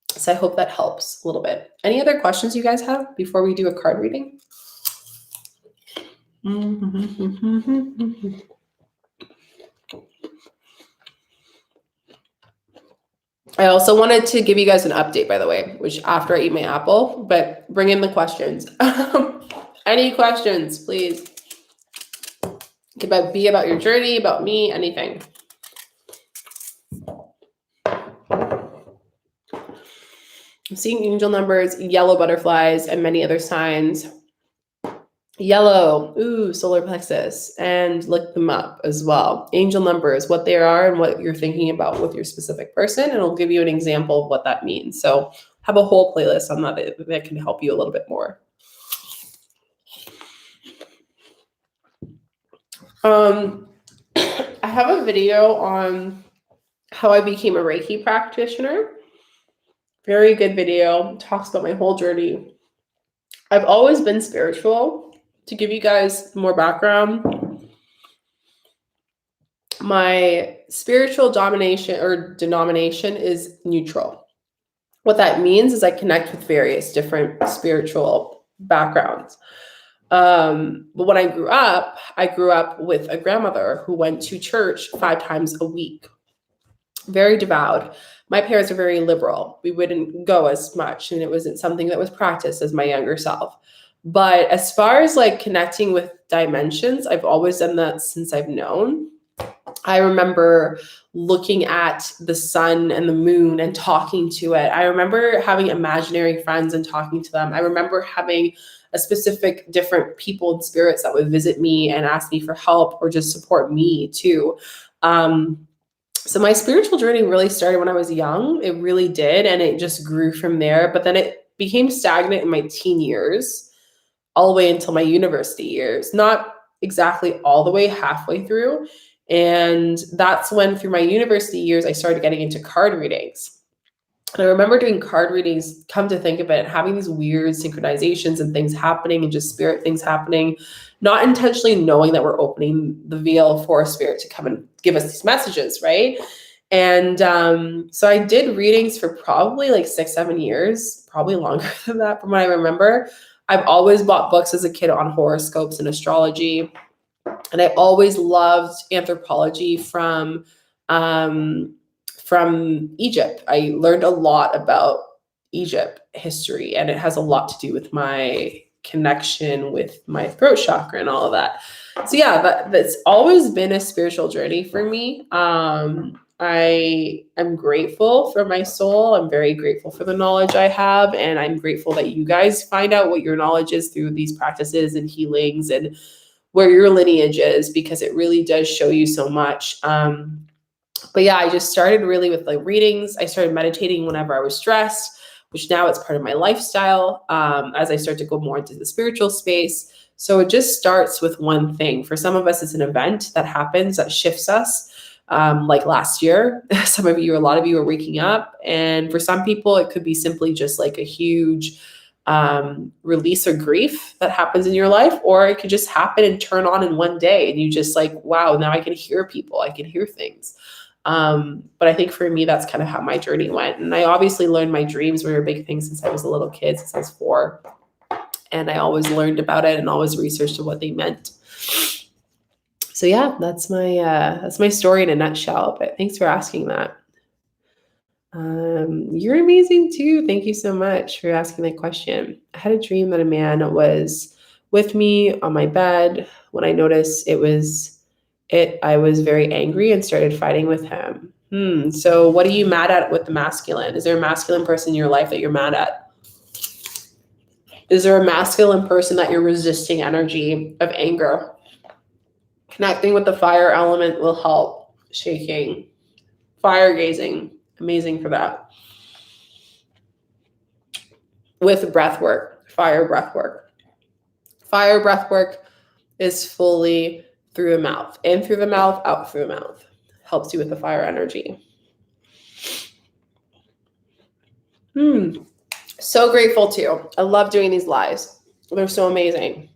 So I hope that helps a little bit. Any other questions you guys have before we do a card reading? I also wanted to give you guys an update, by the way, which after I eat my apple, but bring in the questions. Any questions, please? It could be about your journey, about me, anything. I'm seeing angel numbers, yellow butterflies, and many other signs. Yellow, ooh, solar plexus, and look them up as well. Angel numbers, what they are and what you're thinking about with your specific person, and it'll give you an example of what that means. So have a whole playlist on that can help you a little bit more. I have a video on how I became a Reiki practitioner. Very good video. Talks about my whole journey. I've always been spiritual. To give you guys more background, my spiritual domination or denomination is neutral. What that means is I connect with various different spiritual backgrounds. But when I grew up with a grandmother who went to church 5 times a week, very devout. My parents were very liberal. We wouldn't go as much, and it wasn't something that was practiced as my younger self. But as far as like connecting with dimensions, I've always done that since I've known. I remember looking at the sun and the moon and talking to it. I remember having imaginary friends and talking to them. I remember having a specific different people and spirits that would visit me and ask me for help or just support me too. So my spiritual journey really started when I was young. It really did. And it just grew from there. But then it became stagnant in my teen years, all the way until my university years, not exactly all the way, halfway through. And that's when, through my university years, I started getting into card readings. And I remember doing card readings, come to think of it, having these weird synchronizations and things happening and just spirit things happening, not intentionally knowing that we're opening the veil for a spirit to come and give us these messages, right? And so I did readings for probably like 6, 7 years, probably longer than that from what I remember. I've always bought books as a kid on horoscopes and astrology. And I always loved anthropology from Egypt. I learned a lot about Egypt history, and it has a lot to do with my connection with my throat chakra and all of that. So yeah, that's always been a spiritual journey for me. I am grateful for my soul. I'm very grateful for the knowledge I have, and I'm grateful that you guys find out what your knowledge is through these practices and healings and where your lineage is, because it really does show you so much. But yeah, I just started really with like readings. I started meditating whenever I was stressed, which now it's part of my lifestyle as I start to go more into the spiritual space. So it just starts with one thing. For some of us, it's an event that happens that shifts us. Like last year, a lot of you are waking up. And for some people, it could be simply just like a huge release or grief that happens in your life, or it could just happen and turn on in one day. And you just like, wow, now I can hear people, I can hear things. But I think for me, that's kind of how my journey went. And I obviously learned my dreams were a big thing since I was a little kid, since I was 4. And I always learned about it and always researched what they meant. So yeah, that's my story in a nutshell. But thanks for asking that. You're amazing too. Thank you so much for asking that question. I had a dream that a man was with me on my bed. When I noticed I was very angry and started fighting with him. So what are you mad at with the masculine? Is there a masculine person in your life that you're mad at? Is there a masculine person that you're resisting energy of anger? Connecting with the fire element will help. Shaking, fire gazing, amazing for that. With breath work, fire breath work. Fire breath work is fully through the mouth, in through the mouth, out through the mouth. Helps you with the fire energy. So grateful too. I love doing these lives. They're so amazing.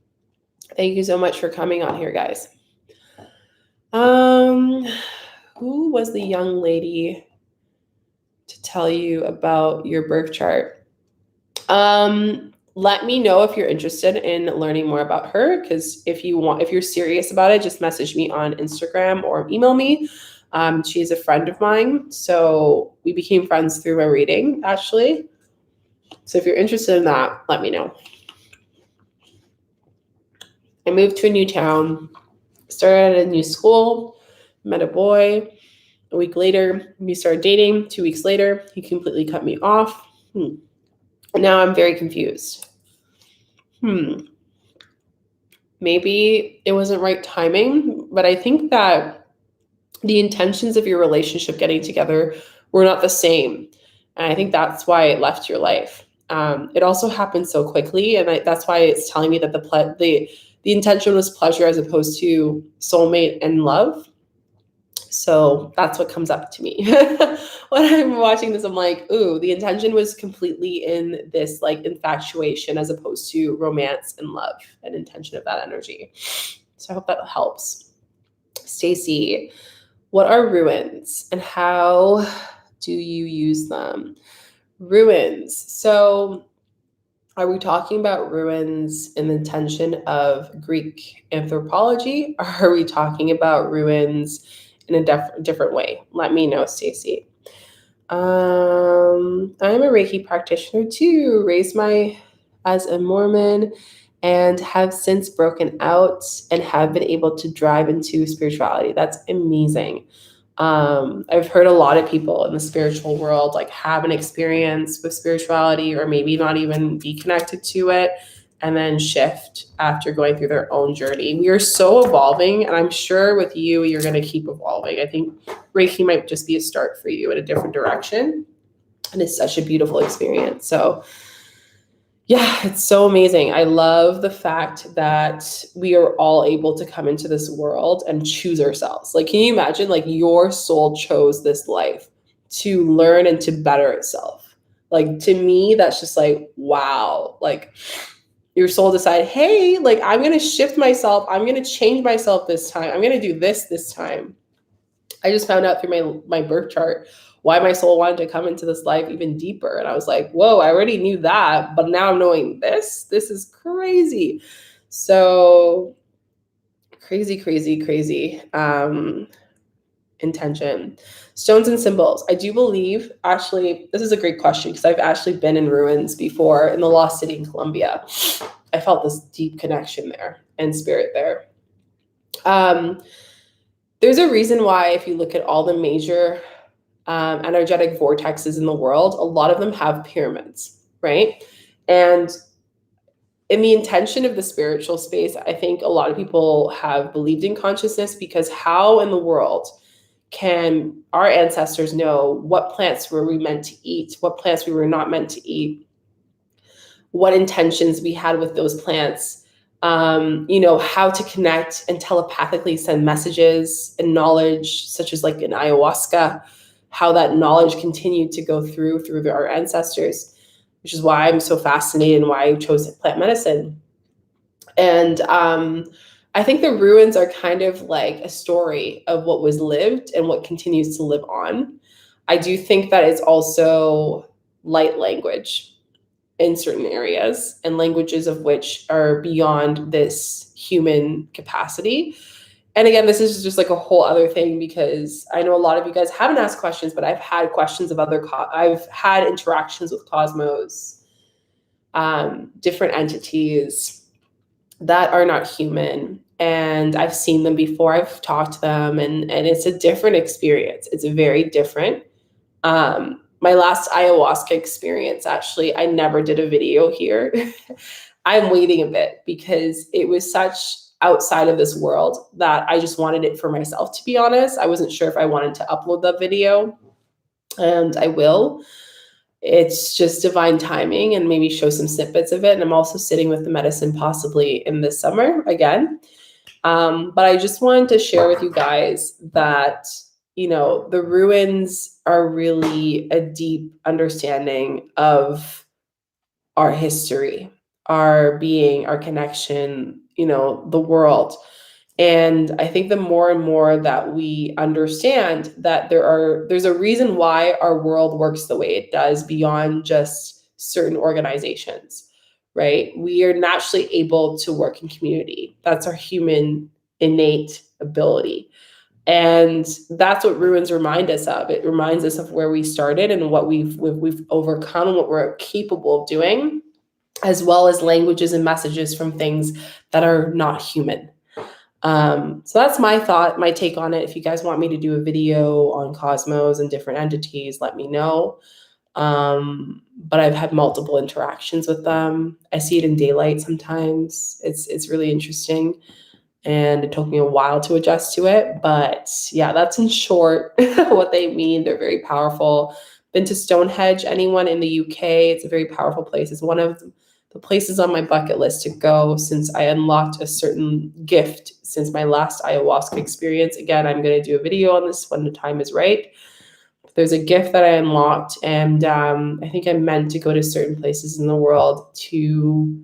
Thank you so much for coming on here, guys. Who was the young lady to tell you about your birth chart? Let me know if you're interested in learning more about her, because if you're serious about it, just message me on Instagram or email me. She's a friend of mine, so we became friends through a reading, actually. So if you're interested in that, let me know. I moved to a new town, started at a new school, met a boy. A week later, we started dating. 2 weeks later, he completely cut me off. And now I'm very confused. Maybe it wasn't right timing, but I think that the intentions of your relationship getting together were not the same. And I think that's why it left your life. It also happened so quickly, and that's why it's telling me that the intention was pleasure as opposed to soulmate and love. So that's what comes up to me. When I'm watching this, I'm like, ooh, the intention was completely in this like infatuation as opposed to romance and love and intention of that energy. So I hope that helps. Stacy, what are ruins and how do you use them? Ruins. So Are we talking about ruins in the intention of Greek anthropology, or are we talking about ruins in a different way? Let me know, Stacey. I'm a Reiki practitioner too, raised as a Mormon, and have since broken out and have been able to drive into spirituality. That's amazing. I've heard a lot of people in the spiritual world like have an experience with spirituality or maybe not even be connected to it and then shift after going through their own journey. We are so evolving, and I'm sure with you, you're going to keep evolving. I think Reiki might just be a start for you in a different direction. And it's such a beautiful experience. So yeah, it's so amazing. I love the fact that we are all able to come into this world and choose ourselves. Like, can you imagine, like, your soul chose this life to learn and to better itself? Like, to me, that's just like, wow. Like, your soul decided, hey, like, I'm going to shift myself. I'm going to change myself this time. I'm going to do this time. I just found out through my birth chart why my soul wanted to come into this life even deeper. And I was like, whoa, I already knew that, but now I'm knowing this. This is crazy. So crazy. Intention. Stones and symbols. I do believe, actually, this is a great question because I've actually been in ruins before in the Lost City in Colombia. I felt this deep connection there and spirit there. There's a reason why, if you look at all the major energetic vortexes in the world, a lot of them have pyramids, right? And in the intention of the spiritual space, I think a lot of people have believed in consciousness, because how in the world can our ancestors know what plants were we meant to eat, what plants we were not meant to eat, what intentions we had with those plants, how to connect and telepathically send messages and knowledge, such as like in ayahuasca, how that knowledge continued to go through our ancestors, which is why I'm so fascinated and why I chose plant medicine. And I think the ruins are kind of like a story of what was lived and what continues to live on. I do think that it's also light language in certain areas, and languages of which are beyond this human capacity. And again, this is just like a whole other thing, because I know a lot of you guys haven't asked questions, but I've had questions of I've had interactions with cosmos, different entities that are not human. And I've seen them before, I've talked to them, and it's a different experience. It's very different. My last ayahuasca experience, actually, I never did a video here. I'm waiting a bit because it was such outside of this world that I just wanted it for myself, to be honest. I wasn't sure if I wanted to upload the video, and I will. It's just divine timing, and maybe show some snippets of it. And I'm also sitting with the medicine possibly in this summer again. But I just wanted to share with you guys that, the ruins are really a deep understanding of our history, our being, our connection, the world. And I think the more and more that we understand that there's a reason why our world works the way it does beyond just certain organizations, right? We are naturally able to work in community. That's our human innate ability. And that's what ruins remind us of. It reminds us of where we started and what we've overcome and what we're capable of doing, as well as languages and messages from things that are not human. So that's my take on it. If you guys want me to do a video on cosmos and different entities, let me know. But I've had multiple interactions with them. I see it in daylight sometimes. It's really interesting. And it took me a while to adjust to it. But yeah, that's in short what they mean. They're very powerful. Been to Stonehenge, anyone in the UK, it's a very powerful place. It's one of the places on my bucket list to go, since I unlocked a certain gift since my last ayahuasca experience. Again, I'm going to do a video on this when the time is right. There's a gift that I unlocked, and I think I'm meant to go to certain places in the world to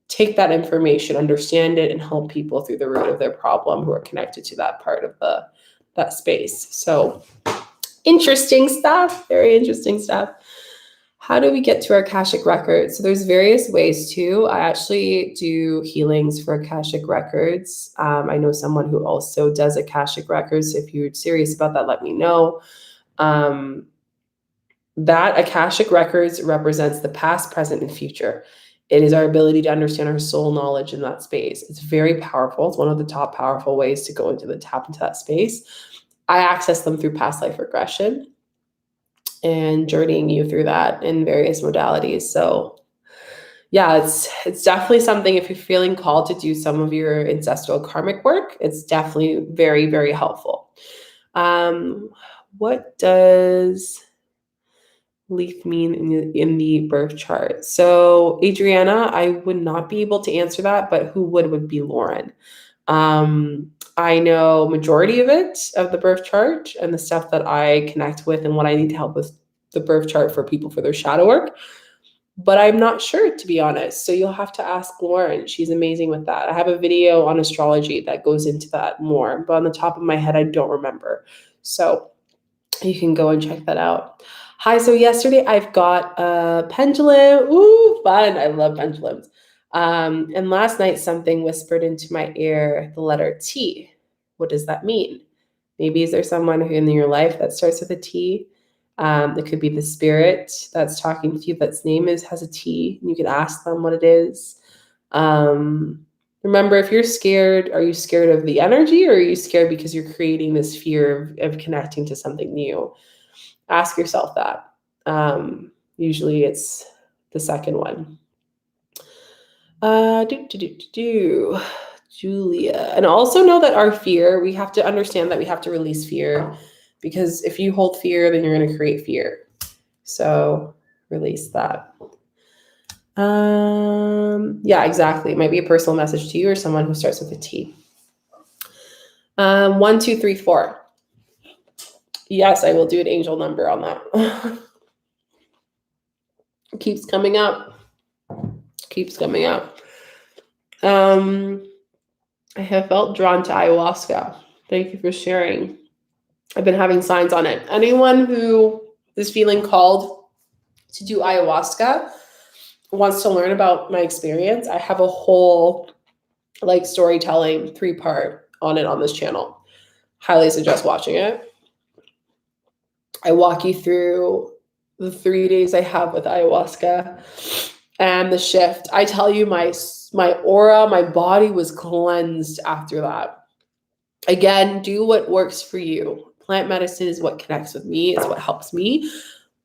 take that information, understand it, and help people through the root of their problem who are connected to that part of that space. So interesting stuff, very interesting stuff. How do we get to our Akashic records? So there's various ways too. I actually do healings for Akashic records. I know someone who also does Akashic records. If you're serious about that, let me know. That Akashic records represents the past, present, and future. It is our ability to understand our soul knowledge in that space. It's very powerful. It's one of the top powerful ways to tap into that space. I access them through past life regression and journeying you through that in various modalities. So yeah, it's definitely something. If you're feeling called to do some of your ancestral karmic work, it's definitely very, very helpful. What does leaf mean in the birth chart? So Adriana, I would not be able to answer that, but who would be Lauren. I know majority of the birth chart and the stuff that I connect with and what I need to help with the birth chart for people for their shadow work, but I'm not sure, to be honest. So you'll have to ask Lauren. She's amazing with that. I have a video on astrology that goes into that more, but on the top of my head, I don't remember. So you can go and check that out. Hi, so yesterday I've got a pendulum. Ooh, fun. I love pendulums. And last night something whispered into my ear the letter T. What does that mean? Maybe is there someone who in your life that starts with a T? It could be the spirit that's talking to you that's name has a T, and you could ask them what it is. Remember, if you're scared, are you scared of the energy, or are you scared because you're creating this fear of connecting to something new? Ask yourself that. Usually it's the second one. Julia. And also know that our fear, we have to understand that we have to release fear, because if you hold fear, then you're going to create fear. So release that. Yeah, exactly. It might be a personal message to you or someone who starts with a T. 1, 2, 3, 4. Yes, I will do an angel number on that. Keeps coming up. Keeps coming up. I have felt drawn to ayahuasca. Thank you for sharing. I've been having signs on it. Anyone who is feeling called to do ayahuasca wants to learn about my experience, I have a whole storytelling 3-part on it on this channel. Highly suggest watching it. I walk you through the 3 days I have with ayahuasca and the shift. I tell you, my aura, my body was cleansed after that. Again, do what works for you. Plant medicine is what connects with me. It's what helps me.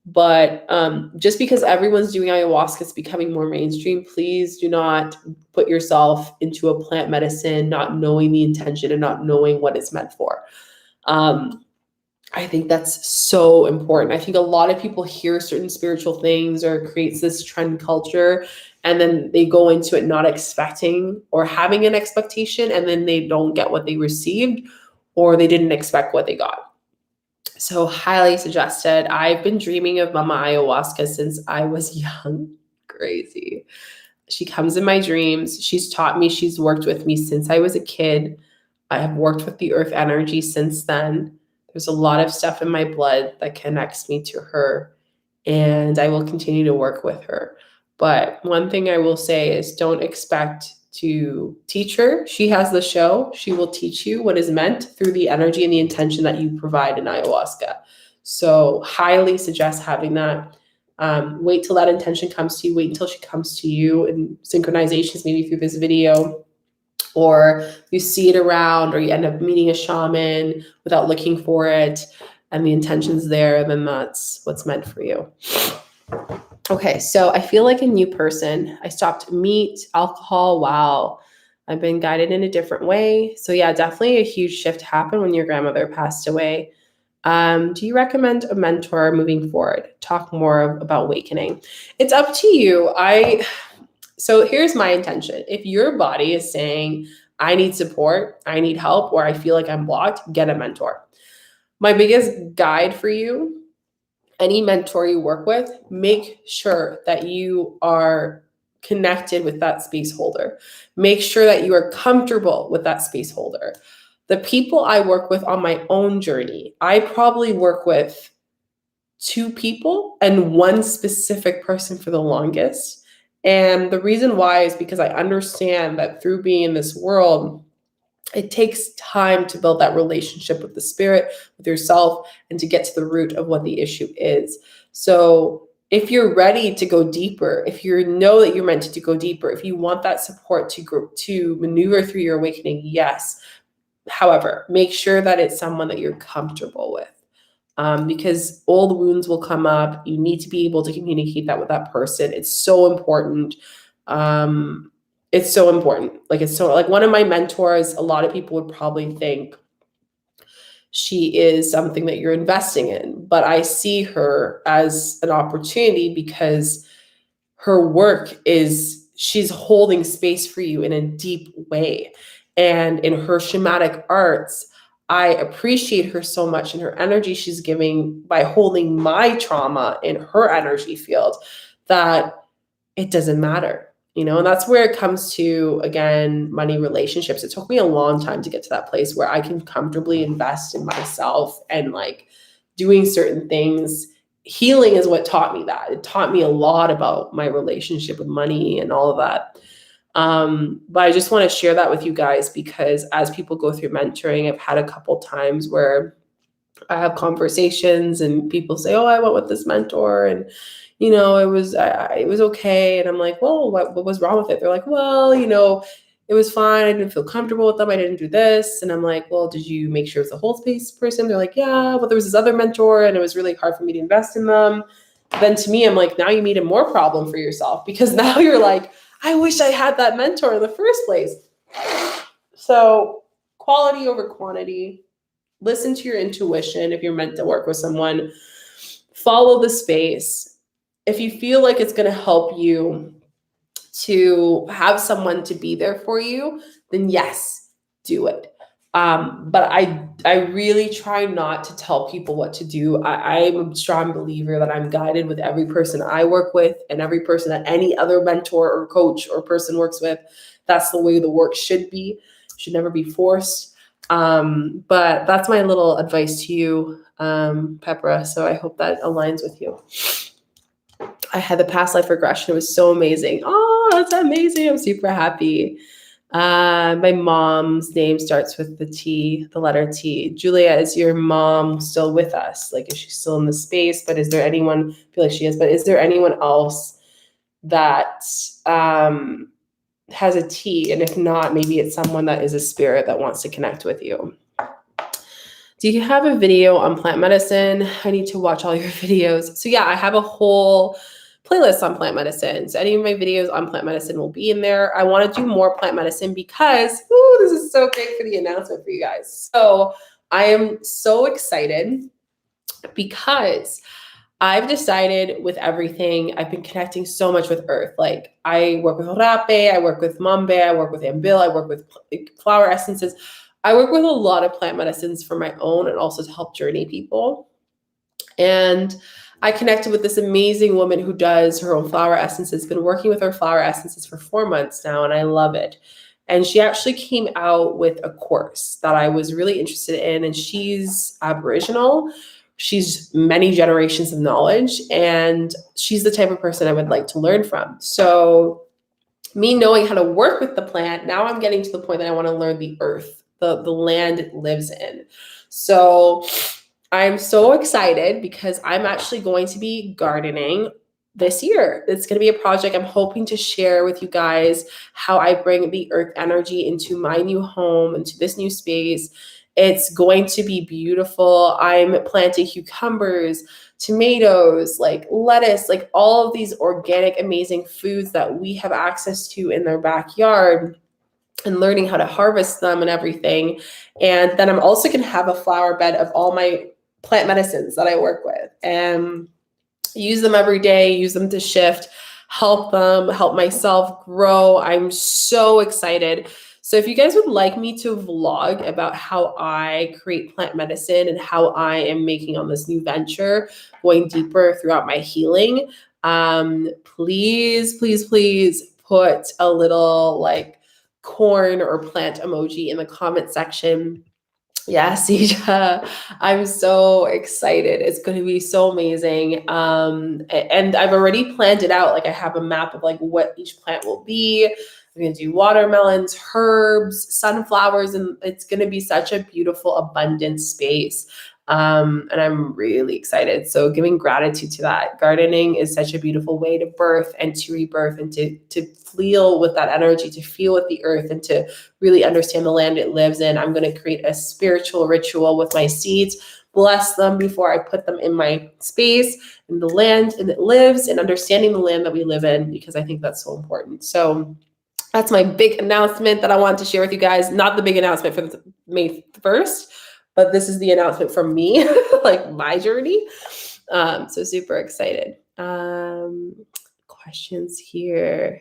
But just because everyone's doing ayahuasca, it's becoming more mainstream, please do not put yourself into a plant medicine, not knowing the intention and not knowing what it's meant for. I think that's so important. I think a lot of people hear certain spiritual things or creates this trend culture, and then they go into it not expecting or having an expectation, and then they don't get what they received, or they didn't expect what they got. So highly suggested. I've been dreaming of Mama Ayahuasca since I was young. Crazy. She comes in my dreams. She's taught me. She's worked with me since I was a kid. I have worked with the earth energy since then. There's a lot of stuff in my blood that connects me to her, and I will continue to work with her. But one thing I will say is don't expect to teach her. She has the show. She will teach you what is meant through the energy and the intention that you provide in ayahuasca. So highly suggest having that. Wait till that intention comes to you. Wait until she comes to you in synchronizations, maybe through this video, or you see it around, or you end up meeting a shaman without looking for it, and the intention's there, then that's what's meant for you. Okay, so I feel like a new person. I stopped meat, alcohol. Wow. I've been guided in a different way. So yeah, definitely a huge shift happened when your grandmother passed away. Do you recommend a mentor moving forward? Talk more about awakening. It's up to you. So here's my intention. If your body is saying, I need support, I need help, or I feel like I'm blocked, get a mentor. My biggest guide for you, any mentor you work with, make sure that you are connected with that space holder. Make sure that you are comfortable with that space holder. The people I work with on my own journey, I probably work with two people and one specific person for the longest. And the reason why is because I understand that through being in this world, it takes time to build that relationship with the spirit, with yourself, and to get to the root of what the issue is. So if you're ready to go deeper, if you know that you're meant to go deeper, if you want that support to maneuver through your awakening, yes. However, make sure that it's someone that you're comfortable with. Because old wounds will come up. You need to be able to communicate that with that person. It's so important. It's so important. Like one of my mentors, a lot of people would probably think she is something that you're investing in, but I see her as an opportunity because her work is she's holding space for you in a deep way. And in her shamanic arts, I appreciate her so much and her energy she's giving by holding my trauma in her energy field that it doesn't matter, and that's where it comes to, again, money, relationships. It took me a long time to get to that place where I can comfortably invest in myself and like doing certain things. Healing is what taught me that. It taught me a lot about my relationship with money and all of that. But I just want to share that with you guys because as people go through mentoring, I've had a couple times where I have conversations and people say, "Oh, I went with this mentor and it was okay." And I'm like, "Well, what was wrong with it?" They're like, "Well, it was fine. I didn't feel comfortable with them. I didn't do this." And I'm like, "Well, did you make sure it's a whole space person?" They're like, "Yeah, but there was this other mentor and it was really hard for me to invest in them." Then to me, I'm like, now you made a more problem for yourself because now you're like, I wish I had that mentor in the first place. So quality over quantity. Listen to your intuition if you're meant to work with someone. Follow the space. If you feel like it's going to help you to have someone to be there for you, then yes, do it. But I really try not to tell people what to do. I'm a strong believer that I'm guided with every person I work with and every person that any other mentor or coach or person works with. That's the way the work should be. Should never be forced. But that's my little advice to you, Pepra. So I hope that aligns with you. I had the past life regression. It was so amazing. Oh, that's amazing. I'm super happy. My mom's name starts with the letter T. Julia, is your mom still with us? Like, is she still in the space? But is there anyone, I feel like she is, but is there anyone else that has a T? And if not, maybe it's someone that is a spirit that wants to connect with you. Do you have a video on plant medicine? I need to watch all your videos. So yeah, I have a whole playlist on plant medicine. So any of my videos on plant medicine will be in there. I want to do more plant medicine because, this is so great for the announcement for you guys. So I am so excited because I've decided with everything, I've been connecting so much with earth. Like I work with rape, I work with mambe, I work with ambil, I work with flower essences. I work with a lot of plant medicines for my own and also to help journey people. And I connected with this amazing woman who does her own flower essences, been working with her flower essences for 4 months now, and I love it. And she actually came out with a course that I was really interested in, and she's Aboriginal. She's many generations of knowledge, and she's the type of person I would like to learn from. So me knowing how to work with the plant, now I'm getting to the point that I want to learn the earth, the land it lives in. So I'm so excited because I'm actually going to be gardening this year. It's going to be a project I'm hoping to share with you guys how I bring the earth energy into my new home, into this new space. It's going to be beautiful. I'm planting cucumbers, tomatoes, like lettuce, like all of these organic, amazing foods that we have access to in their backyard, and learning how to harvest them and everything. And then I'm also going to have a flower bed of all my plant medicines that I work with and use them every day, use them to shift, help myself grow. I'm so excited. So if you guys would like me to vlog about how I create plant medicine and how I am making on this new venture, going deeper throughout my healing, please, please, please put a little like corn or plant emoji in the comment section. Yeah, Sija, I'm so excited. It's going to be so amazing. And I've already planned it out. Like I have a map of like what each plant will be. I'm going to do watermelons, herbs, sunflowers, and it's going to be such a beautiful, abundant space. And I'm really excited. So giving gratitude to that. Gardening is such a beautiful way to birth and to rebirth and to feel with that energy, to feel with the earth and to really understand the land it lives in. I'm going to create a spiritual ritual with my seeds, bless them before I put them in my space, in the land and it lives, and understanding the land that we live in, because I think that's so important. So that's my big announcement that I wanted to share with you guys. Not the big announcement for May 1st, but this is the announcement from me, like my journey. So super excited. Questions here.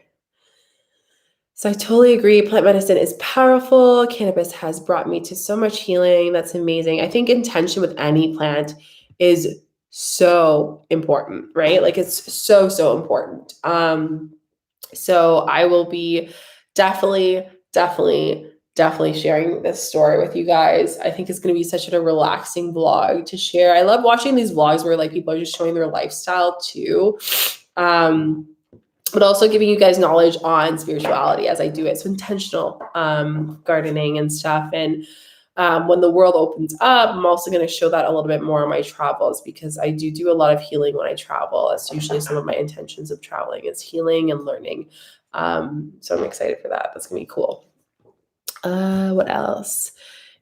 So I totally agree. Plant medicine is powerful. Cannabis has brought me to so much healing. That's amazing. I think intention with any plant is so important, right? Like it's so, so important. So I will be definitely, definitely, definitely sharing this story with you guys. I think it's going to be such a relaxing vlog to share. I love watching these vlogs where like people are just showing their lifestyle too. But also giving you guys knowledge on spirituality as I do it. So intentional gardening and stuff. And when the world opens up, I'm also going to show that a little bit more on my travels, because I do a lot of healing when I travel. That's usually some of my intentions of traveling, is healing and learning. So I'm excited for that. That's going to be cool. What else?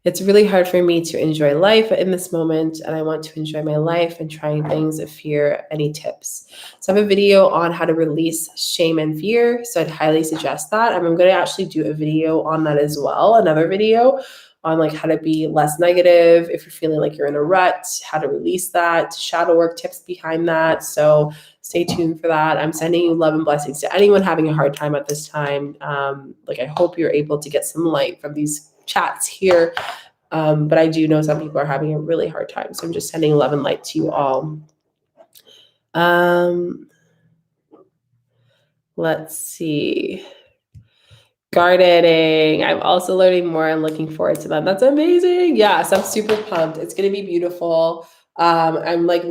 It's really hard for me to enjoy life in this moment, and I want to enjoy my life and trying things of fear. Any tips? So I have a video on how to release shame and fear, so I'd highly suggest that. I'm going to actually do a video on that as well, another video on like how to be less negative if you're feeling like you're in a rut, how to release that, shadow work tips behind that. So stay tuned for that. I'm sending you love and blessings to anyone having a hard time at this time. Like I hope you're able to get some light from these chats here. But I do know some people are having a really hard time. So I'm just sending love and light to you all. Let's see. Gardening. I'm also learning more and looking forward to them. That's amazing. Yes, I'm super pumped. It's going to be beautiful. I'm like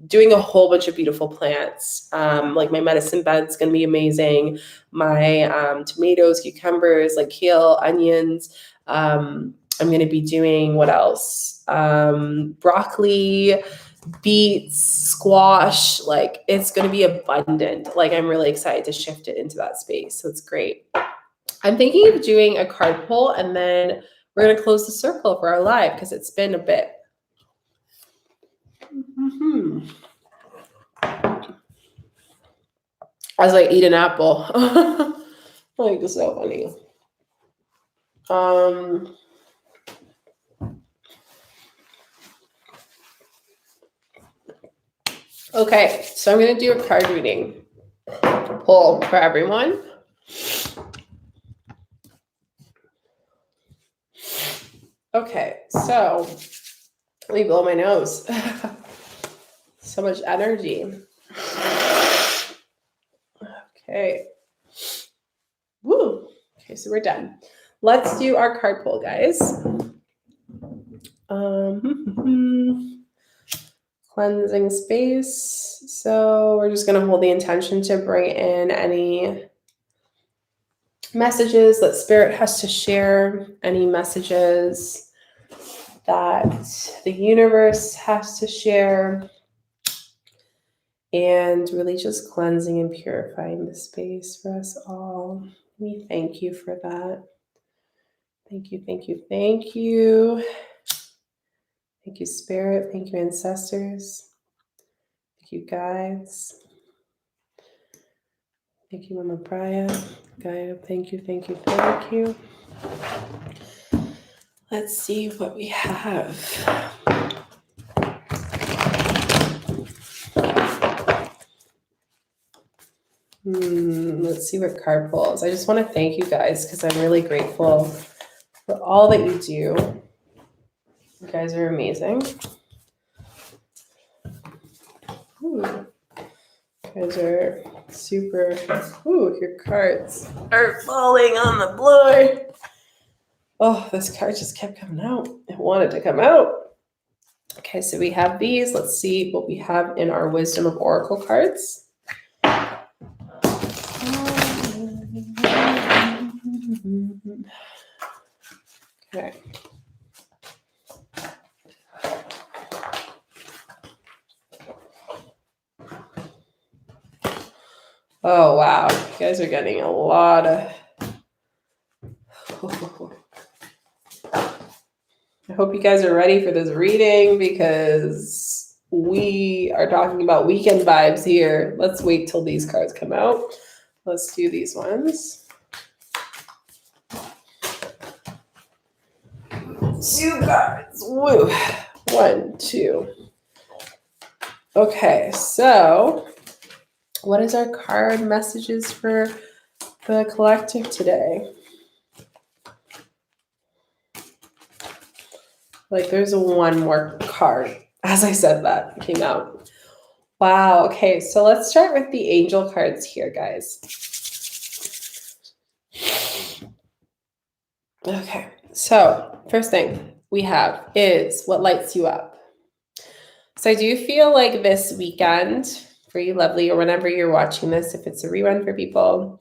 doing a whole bunch of beautiful plants. Like my medicine bed's going to be amazing. My tomatoes, cucumbers, like kale, onions. I'm going to be doing what else? Broccoli, beets, squash. Like it's going to be abundant. Like I'm really excited to shift it into that space. So it's great. I'm thinking of doing a card pull, and then we're going to close the circle for our live because it's been a bit. As I eat an apple. Like, this is so funny. Okay, so I'm going to do a card reading pull for everyone. Okay, so let me blow my nose. So much energy. Okay. Woo. Okay, so we're done. Let's do our card pull, guys. Cleansing space. So we're just going to hold the intention to bring in any messages that spirit has to share, any messages that the universe has to share, and really just cleansing and purifying the space for us all. We thank you for that. Thank you, thank you, thank you. Thank you, Spirit. Thank you, ancestors. Thank you, guides. Thank you, Mama Priya. Gaia, thank you, thank you, thank you. Let's see what we have. Let's see what card pulls. I just want to thank you guys because I'm really grateful for all that you do. You guys are amazing. Ooh. You guys are super. Ooh, your cards are falling on the floor. Oh, this card just kept coming out. It wanted to come out. Okay, so we have these. Let's see what we have in our Wisdom of Oracle cards. Okay. Oh, wow. You guys are getting a lot of... I hope you guys are ready for this reading because we are talking about weekend vibes here. Let's wait till these cards come out. Let's do these ones. 2 cards. Woo. 1, 2. Okay, so what is our card messages for the collective today? Like there's one more card. As I said that, came out. Wow, okay, so let's start with the angel cards here, guys. Okay, so first thing we have is what lights you up. So I do feel like this weekend, for you lovely, or whenever you're watching this, if it's a rerun for people,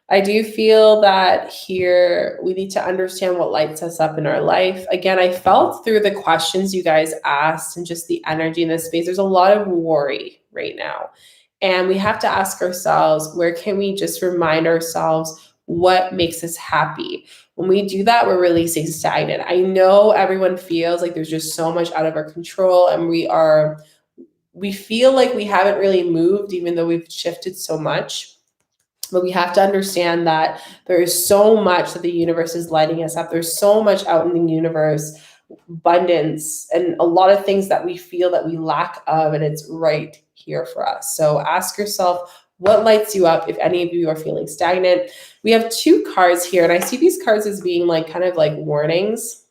I do feel that here we need to understand what lights us up in our life. Again, I felt through the questions you guys asked and just the energy in this space, there's a lot of worry right now. And we have to ask ourselves, where can we just remind ourselves what makes us happy? When we do that, we're releasing stagnant. I know everyone feels like there's just so much out of our control and we feel like we haven't really moved even though we've shifted so much. But we have to understand that there is so much that the universe is lighting us up. There's so much out in the universe, abundance, and a lot of things that we feel that we lack of, and it's right here for us. So ask yourself, what lights you up if any of you are feeling stagnant? We have 2 cards here, and I see these cards as being like kind of like warnings.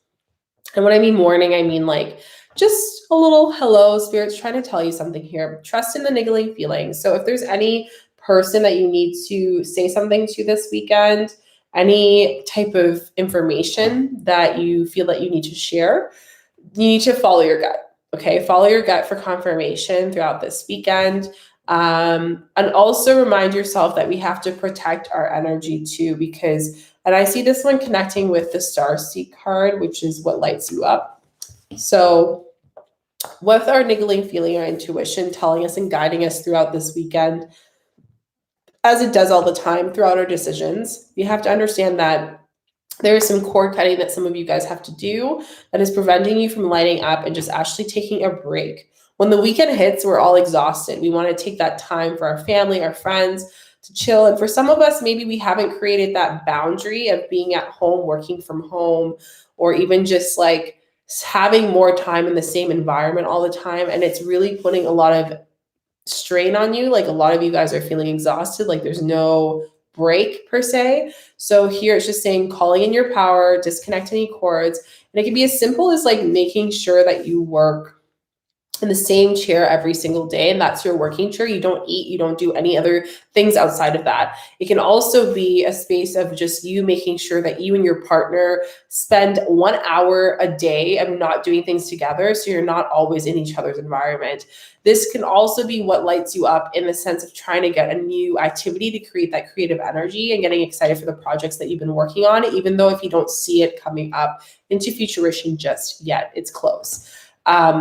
And when I mean warning, I mean like just a little hello, Spirit's trying to tell you something here. Trust in the niggling feelings. So if there's any person that you need to say something to this weekend, any type of information that you feel that you need to share, you need to follow your gut. Okay, follow your gut for confirmation throughout this weekend. And also remind yourself that we have to protect our energy too, because, and I see this one connecting with the Starseed card, which is what lights you up. So with our niggling feeling, our intuition telling us and guiding us throughout this weekend, as it does all the time throughout our decisions, you have to understand that there is some cord cutting that some of you guys have to do that is preventing you from lighting up and just actually taking a break. When the weekend hits, we're all exhausted. We want to take that time for our family, our friends, to chill. And for some of us, maybe we haven't created that boundary of being at home, working from home, or even just like having more time in the same environment all the time. And it's really putting a lot of strain on you. Like a lot of you guys are feeling exhausted, like there's no break per se. So here it's just saying calling in your power, disconnect any cords. And it can be as simple as like making sure that you work in the same chair every single day, and that's your working chair. You don't eat, you don't do any other things outside of that. It can also be a space of just you making sure that you and your partner spend 1 hour a day of not doing things together, so you're not always in each other's environment. This can also be what lights you up in the sense of trying to get a new activity to create that creative energy and getting excited for the projects that you've been working on, even though if you don't see it coming up into fruition just yet, it's close.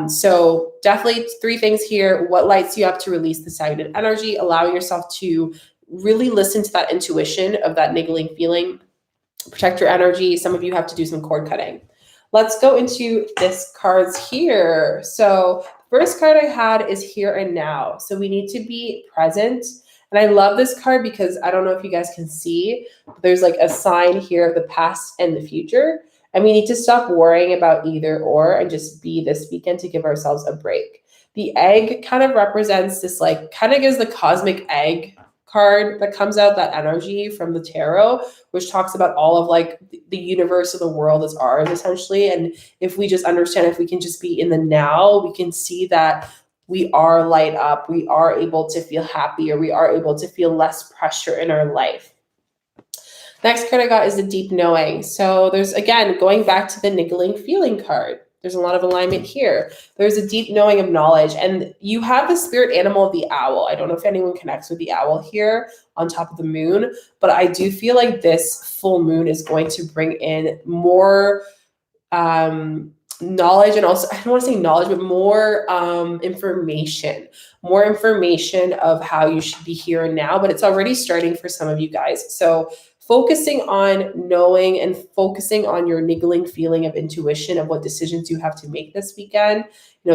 So definitely 3 things here. What lights you up to release the stagnant energy, allowing yourself to really listen to that intuition of that niggling feeling, protect your energy. Some of you have to do some cord cutting. Let's go into this cards here. So first card I had is here and now. So we need to be present. And I love this card because I don't know if you guys can see, but there's like a sign here of the past and the future. And we need to stop worrying about either or and just be this weekend to give ourselves a break. The egg kind of represents this, like, kind of gives the cosmic egg card that comes out, that energy from the tarot, which talks about all of like the universe of the world is ours essentially. And if we just understand, if we can just be in the now, we can see that we are light up, we are able to feel happy, or we are able to feel less pressure in our life. Next card I got is the deep knowing. So there's, again, going back to the niggling feeling card. There's a lot of alignment here. There's a deep knowing of knowledge. And you have the spirit animal of the owl. I don't know if anyone connects with the owl here on top of the moon, but I do feel like this full moon is going to bring in more knowledge, and also, I don't want to say knowledge, but more information of how you should be here and now, but it's already starting for some of you guys. So focusing on knowing and focusing on your niggling feeling of intuition of what decisions you have to make this weekend,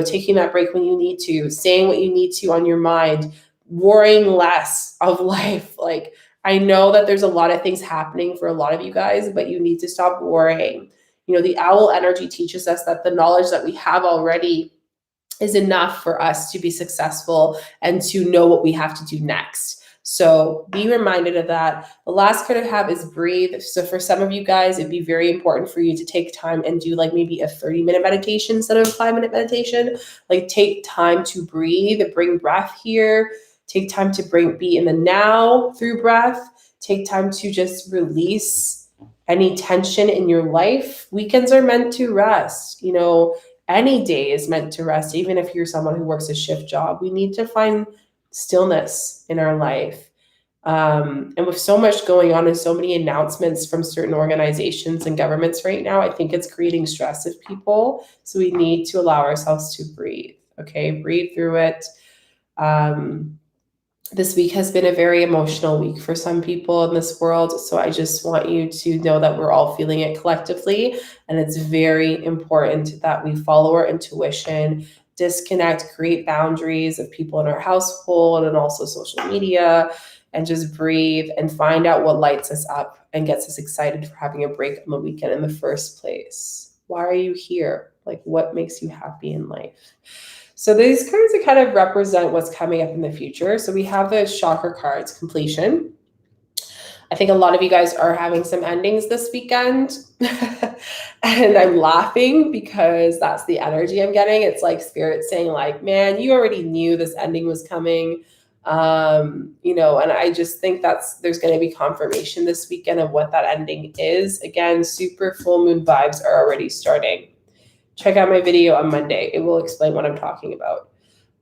taking that break when you need to, saying what you need to on your mind, worrying less of life. Like, I know that there's a lot of things happening for a lot of you guys, but you need to stop worrying. The owl energy teaches us that the knowledge that we have already is enough for us to be successful and to know what we have to do next. So be reminded of that. The last card I have is breathe. So for some of you guys, it'd be very important for you to take time and do like maybe a 30-minute meditation instead of a 5-minute meditation. Like, take time to breathe, bring breath here. Take time to be in the now through breath. Take time to just release any tension in your life. Weekends are meant to rest. Any day is meant to rest, even if you're someone who works a shift job. We need to find stillness in our life. And with so much going on and so many announcements from certain organizations and governments right now, I think it's creating stress of people. So we need to allow ourselves to breathe. Okay, breathe through it. This week has been a very emotional week for some people in this world. So I just want you to know that we're all feeling it collectively. And it's very important that we follow our intuition, disconnect, create boundaries of people in our household and also social media, and just breathe and find out what lights us up and gets us excited for having a break on the weekend in the first place. Why are you here? Like, what makes you happy in life? So these cards that kind of represent what's coming up in the future. So we have the chakra cards, completion. I think a lot of you guys are having some endings this weekend. And I'm laughing because that's the energy I'm getting. It's like spirit saying like, man, you already knew this ending was coming. And I just think there's going to be confirmation this weekend of what that ending is. Again, super full moon vibes are already starting. Check out my video on Monday. It will explain what I'm talking about.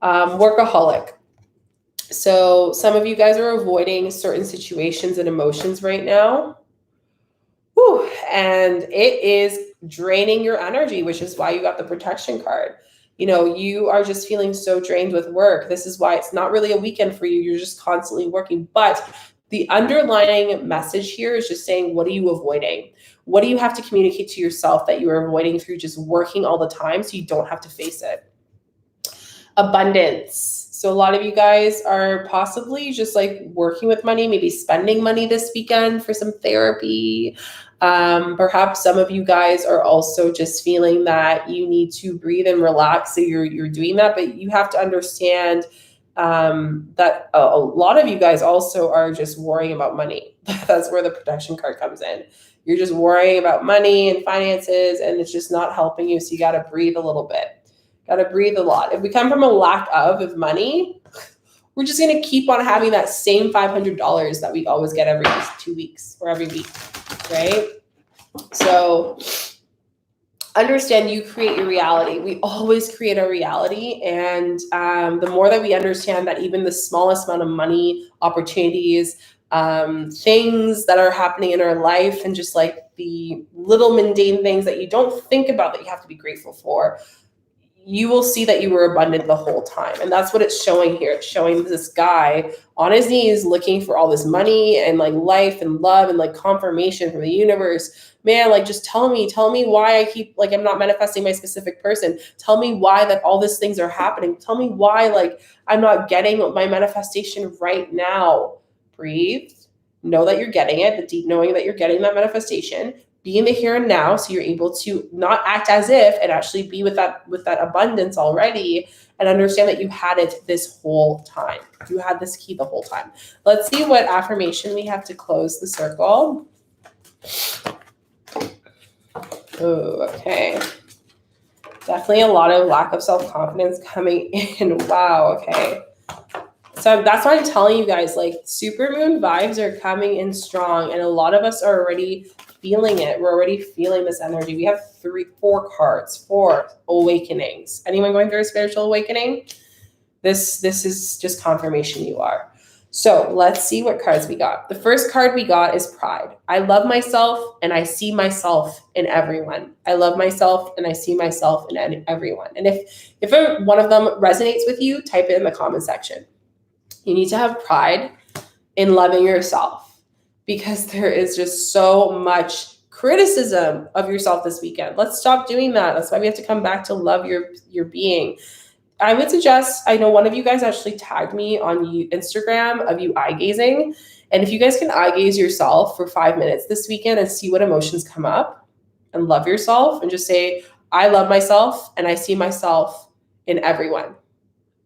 Workaholic. So some of you guys are avoiding certain situations and emotions right now. Whew. And it is draining your energy, which is why you got the protection card. You are just feeling so drained with work. This is why it's not really a weekend for you. You're just constantly working. But the underlying message here is just saying, what are you avoiding? What do you have to communicate to yourself that you are avoiding through just working all the time so you don't have to face it? Abundance. So a lot of you guys are possibly just like working with money, maybe spending money this weekend for some therapy. Perhaps some of you guys are also just feeling that you need to breathe and relax. So you're doing that, but you have to understand that a lot of you guys also are just worrying about money. That's where the protection card comes in. You're just worrying about money and finances, and it's just not helping you. So you got to breathe a little bit. Got to breathe a lot. If we come from a lack of money, we're just going to keep on having that same $500 that we always get every 2 weeks or every week, right? So understand you create your reality. We always create our reality. And the more that we understand that even the smallest amount of money, opportunities, things that are happening in our life, and just like the little mundane things that you don't think about that you have to be grateful for, you will see that you were abundant the whole time. And that's what it's showing here. It's showing this guy on his knees looking for all this money and like life and love and like confirmation from the universe. Man, like, just tell me why I keep, like, I'm not manifesting my specific person. Tell me why that all these things are happening. Tell me why, like, I'm not getting my manifestation right now. Breathe. Know that you're getting it, the deep knowing that you're getting that manifestation. Be in the here and now, so you're able to not act as if and actually be with that abundance already, and understand that you had it this whole time. You had this key the whole time. Let's see what affirmation we have to close the circle. Oh, okay. Definitely a lot of lack of self-confidence coming in. Wow, okay. So that's why I'm telling you guys, like, supermoon vibes are coming in strong, and a lot of us are already feeling it. We're already feeling this energy. We have 4 cards, 4 awakenings. Anyone going through a spiritual awakening? This is just confirmation you are. So let's see what cards we got. The first card we got is pride. I love myself and I see myself in everyone. I love myself and I see myself in everyone. And if one of them resonates with you, type it in the comment section. You need to have pride in loving yourself, because there is just so much criticism of yourself this weekend. Let's stop doing that. That's why we have to come back to love your being. I would suggest, I know one of you guys actually tagged me on Instagram of you eye gazing. And if you guys can eye gaze yourself for 5 minutes this weekend and see what emotions come up and love yourself and just say, I love myself and I see myself in everyone.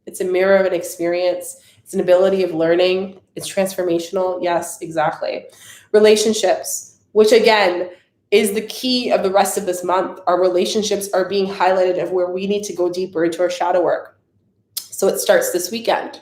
It's a mirror of an experience. It's an ability of learning. It's transformational. Yes, exactly. Relationships, which again is the key of the rest of this month. Our relationships are being highlighted of where we need to go deeper into our shadow work. So it starts this weekend.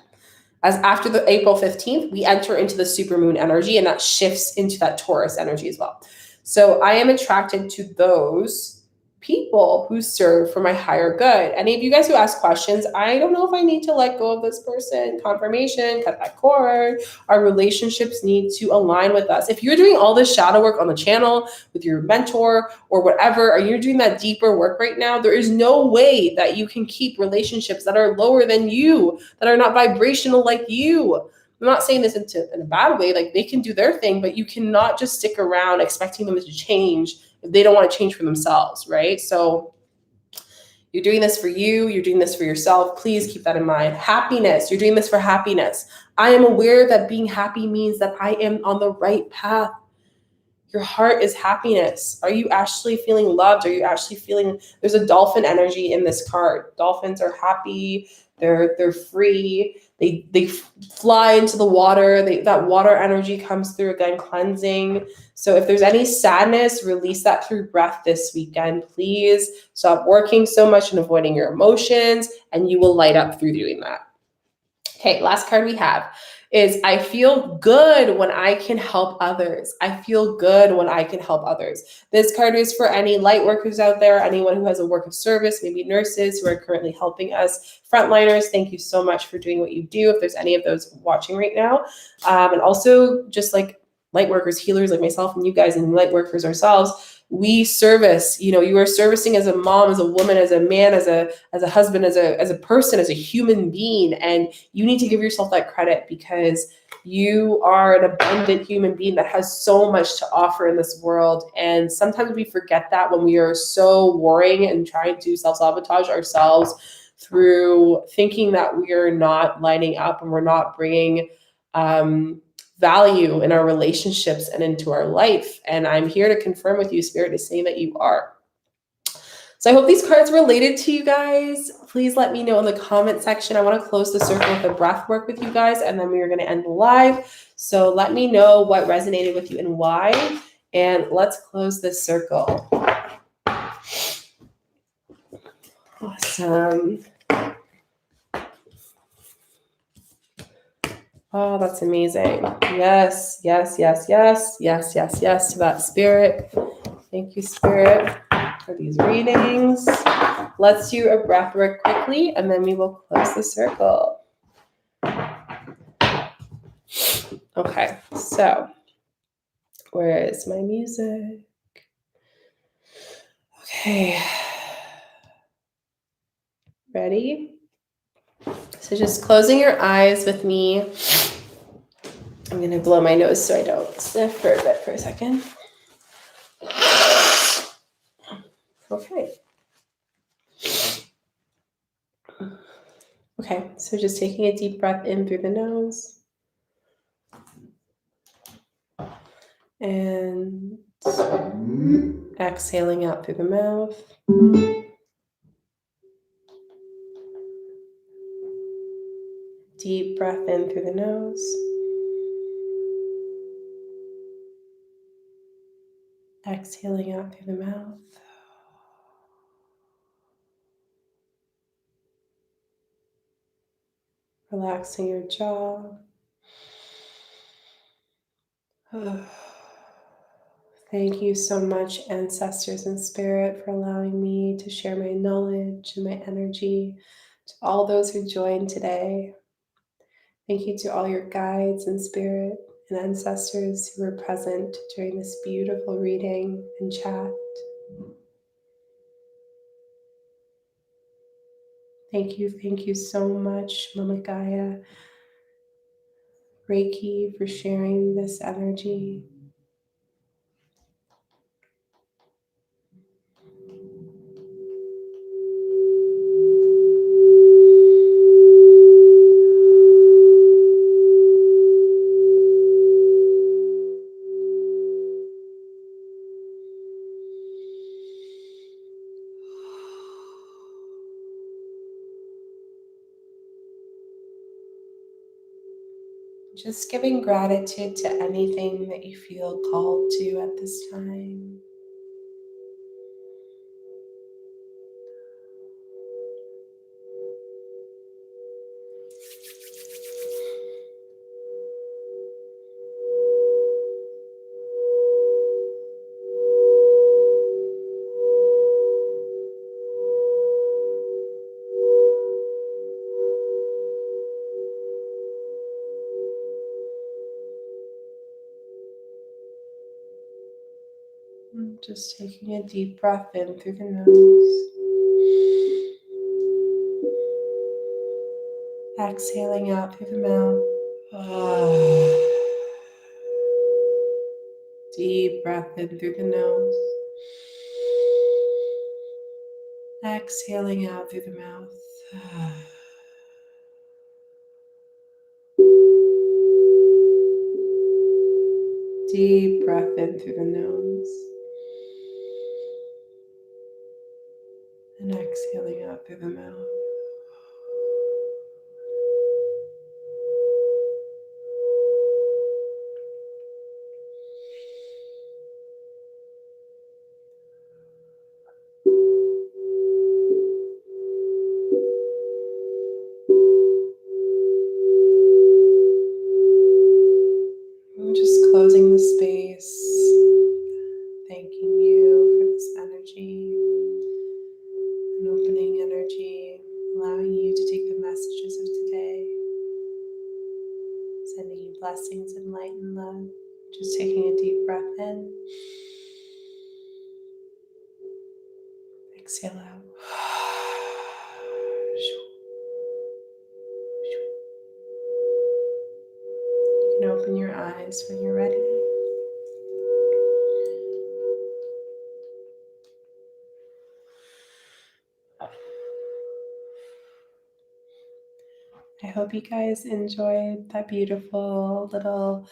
As after the April 15th, we enter into the supermoon energy, and that shifts into that Taurus energy as well. So I am attracted to those people who serve for my higher good. Any of you guys who ask questions, I don't know if I need to let go of this person, confirmation, cut that cord. Our relationships need to align with us. If you're doing all this shadow work on the channel with your mentor or whatever, or you're doing that deeper work right now, there is no way that you can keep relationships that are lower than you, that are not vibrational like you. I'm not saying this in a bad way. Like, they can do their thing, but you cannot just stick around expecting them to change if they don't want to change for themselves, right? So you're doing this for you. You're doing this for yourself. Please keep that in mind. Happiness. You're doing this for happiness. I am aware that being happy means that I am on the right path. Your heart is happiness. Are you actually feeling loved? Are you actually feeling, there's a dolphin energy in this card. Dolphins are happy. They're free. They fly into the water. That water energy comes through, again, cleansing. So if there's any sadness, release that through breath this weekend. Please stop working so much and avoiding your emotions, and you will light up through doing that. Okay, last card we have is I feel good when I can help others. I feel good when I can help others. This card is for any light workers out there, anyone who has a work of service, maybe nurses who are currently helping us. Frontliners, thank you so much for doing what you do, if there's any of those watching right now. And also just like light workers, healers like myself and you guys, and light workers ourselves, we service. You are servicing as a mom, as a woman, as a man, as a husband, as a person, as a human being. And you need to give yourself that credit, because you are an abundant human being that has so much to offer in this world. And sometimes we forget that when we are so worrying and trying to self-sabotage ourselves through thinking that we are not lighting up and we're not bringing value in our relationships and into our life. And I'm here to confirm with you, Spirit is saying that you are. So I hope these cards related to you guys. Please let me know in the comment section. I want to close the circle with the breath work with you guys, and then we are going to end the live. So let me know what resonated with you and why. And let's close this circle. Awesome. Oh, that's amazing. Yes, yes, yes, yes, yes, yes, yes to that, Spirit. Thank you, Spirit, for these readings. Let's do a breath work quickly, and then we will close the circle. Okay, so where is my music? Okay. Ready? So just closing your eyes with me. I'm going to blow my nose so I don't sniff for a bit for a second. Okay. Okay, so just taking a deep breath in through the nose. And exhaling out through the mouth. Deep breath in through the nose. Exhaling out through the mouth. Relaxing your jaw. Thank you so much, ancestors and spirit, for allowing me to share my knowledge and my energy to all those who joined today. Thank you to all your guides and spirit and ancestors who were present during this beautiful reading and chat. Thank you so much, Mama Gaia, Reiki, for sharing this energy. Just giving gratitude to anything that you feel called to at this time. Just taking a deep breath in through the nose. Exhaling out through the mouth. Deep breath in through the nose. Exhaling out through the mouth. Deep breath in through the nose. And exhaling out through the mouth. I'm just closing the space, thanking you for this energy, an opening energy, allowing you to take the messages of today, sending you blessings and light and love. Just taking a deep breath in, exhale out. You can open your eyes when you're ready. I hope you guys enjoyed that beautiful little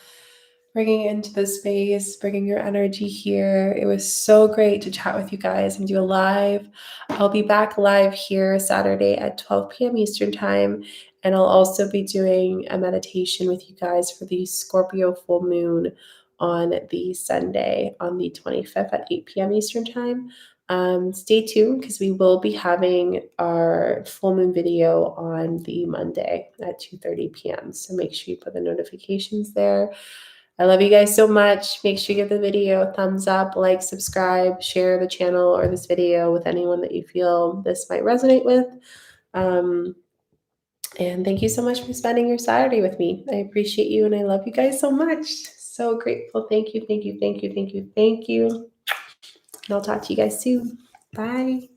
bringing into the space, bringing your energy here. It was so great to chat with you guys and do a live. I'll be back live here Saturday at 12 p.m. Eastern Time, and I'll also be doing a meditation with you guys for the Scorpio full moon on the Sunday on the 25th at 8 p.m. Eastern Time. Stay tuned because we will be having our full moon video on the Monday at 2:30 p.m. So make sure you put the notifications there. I love you guys so much. Make sure you give the video a thumbs up, like, subscribe, share the channel or this video with anyone that you feel this might resonate with. And thank you so much for spending your Saturday with me. I appreciate you and I love you guys so much. So grateful. Thank you. And I'll talk to you guys soon. Bye.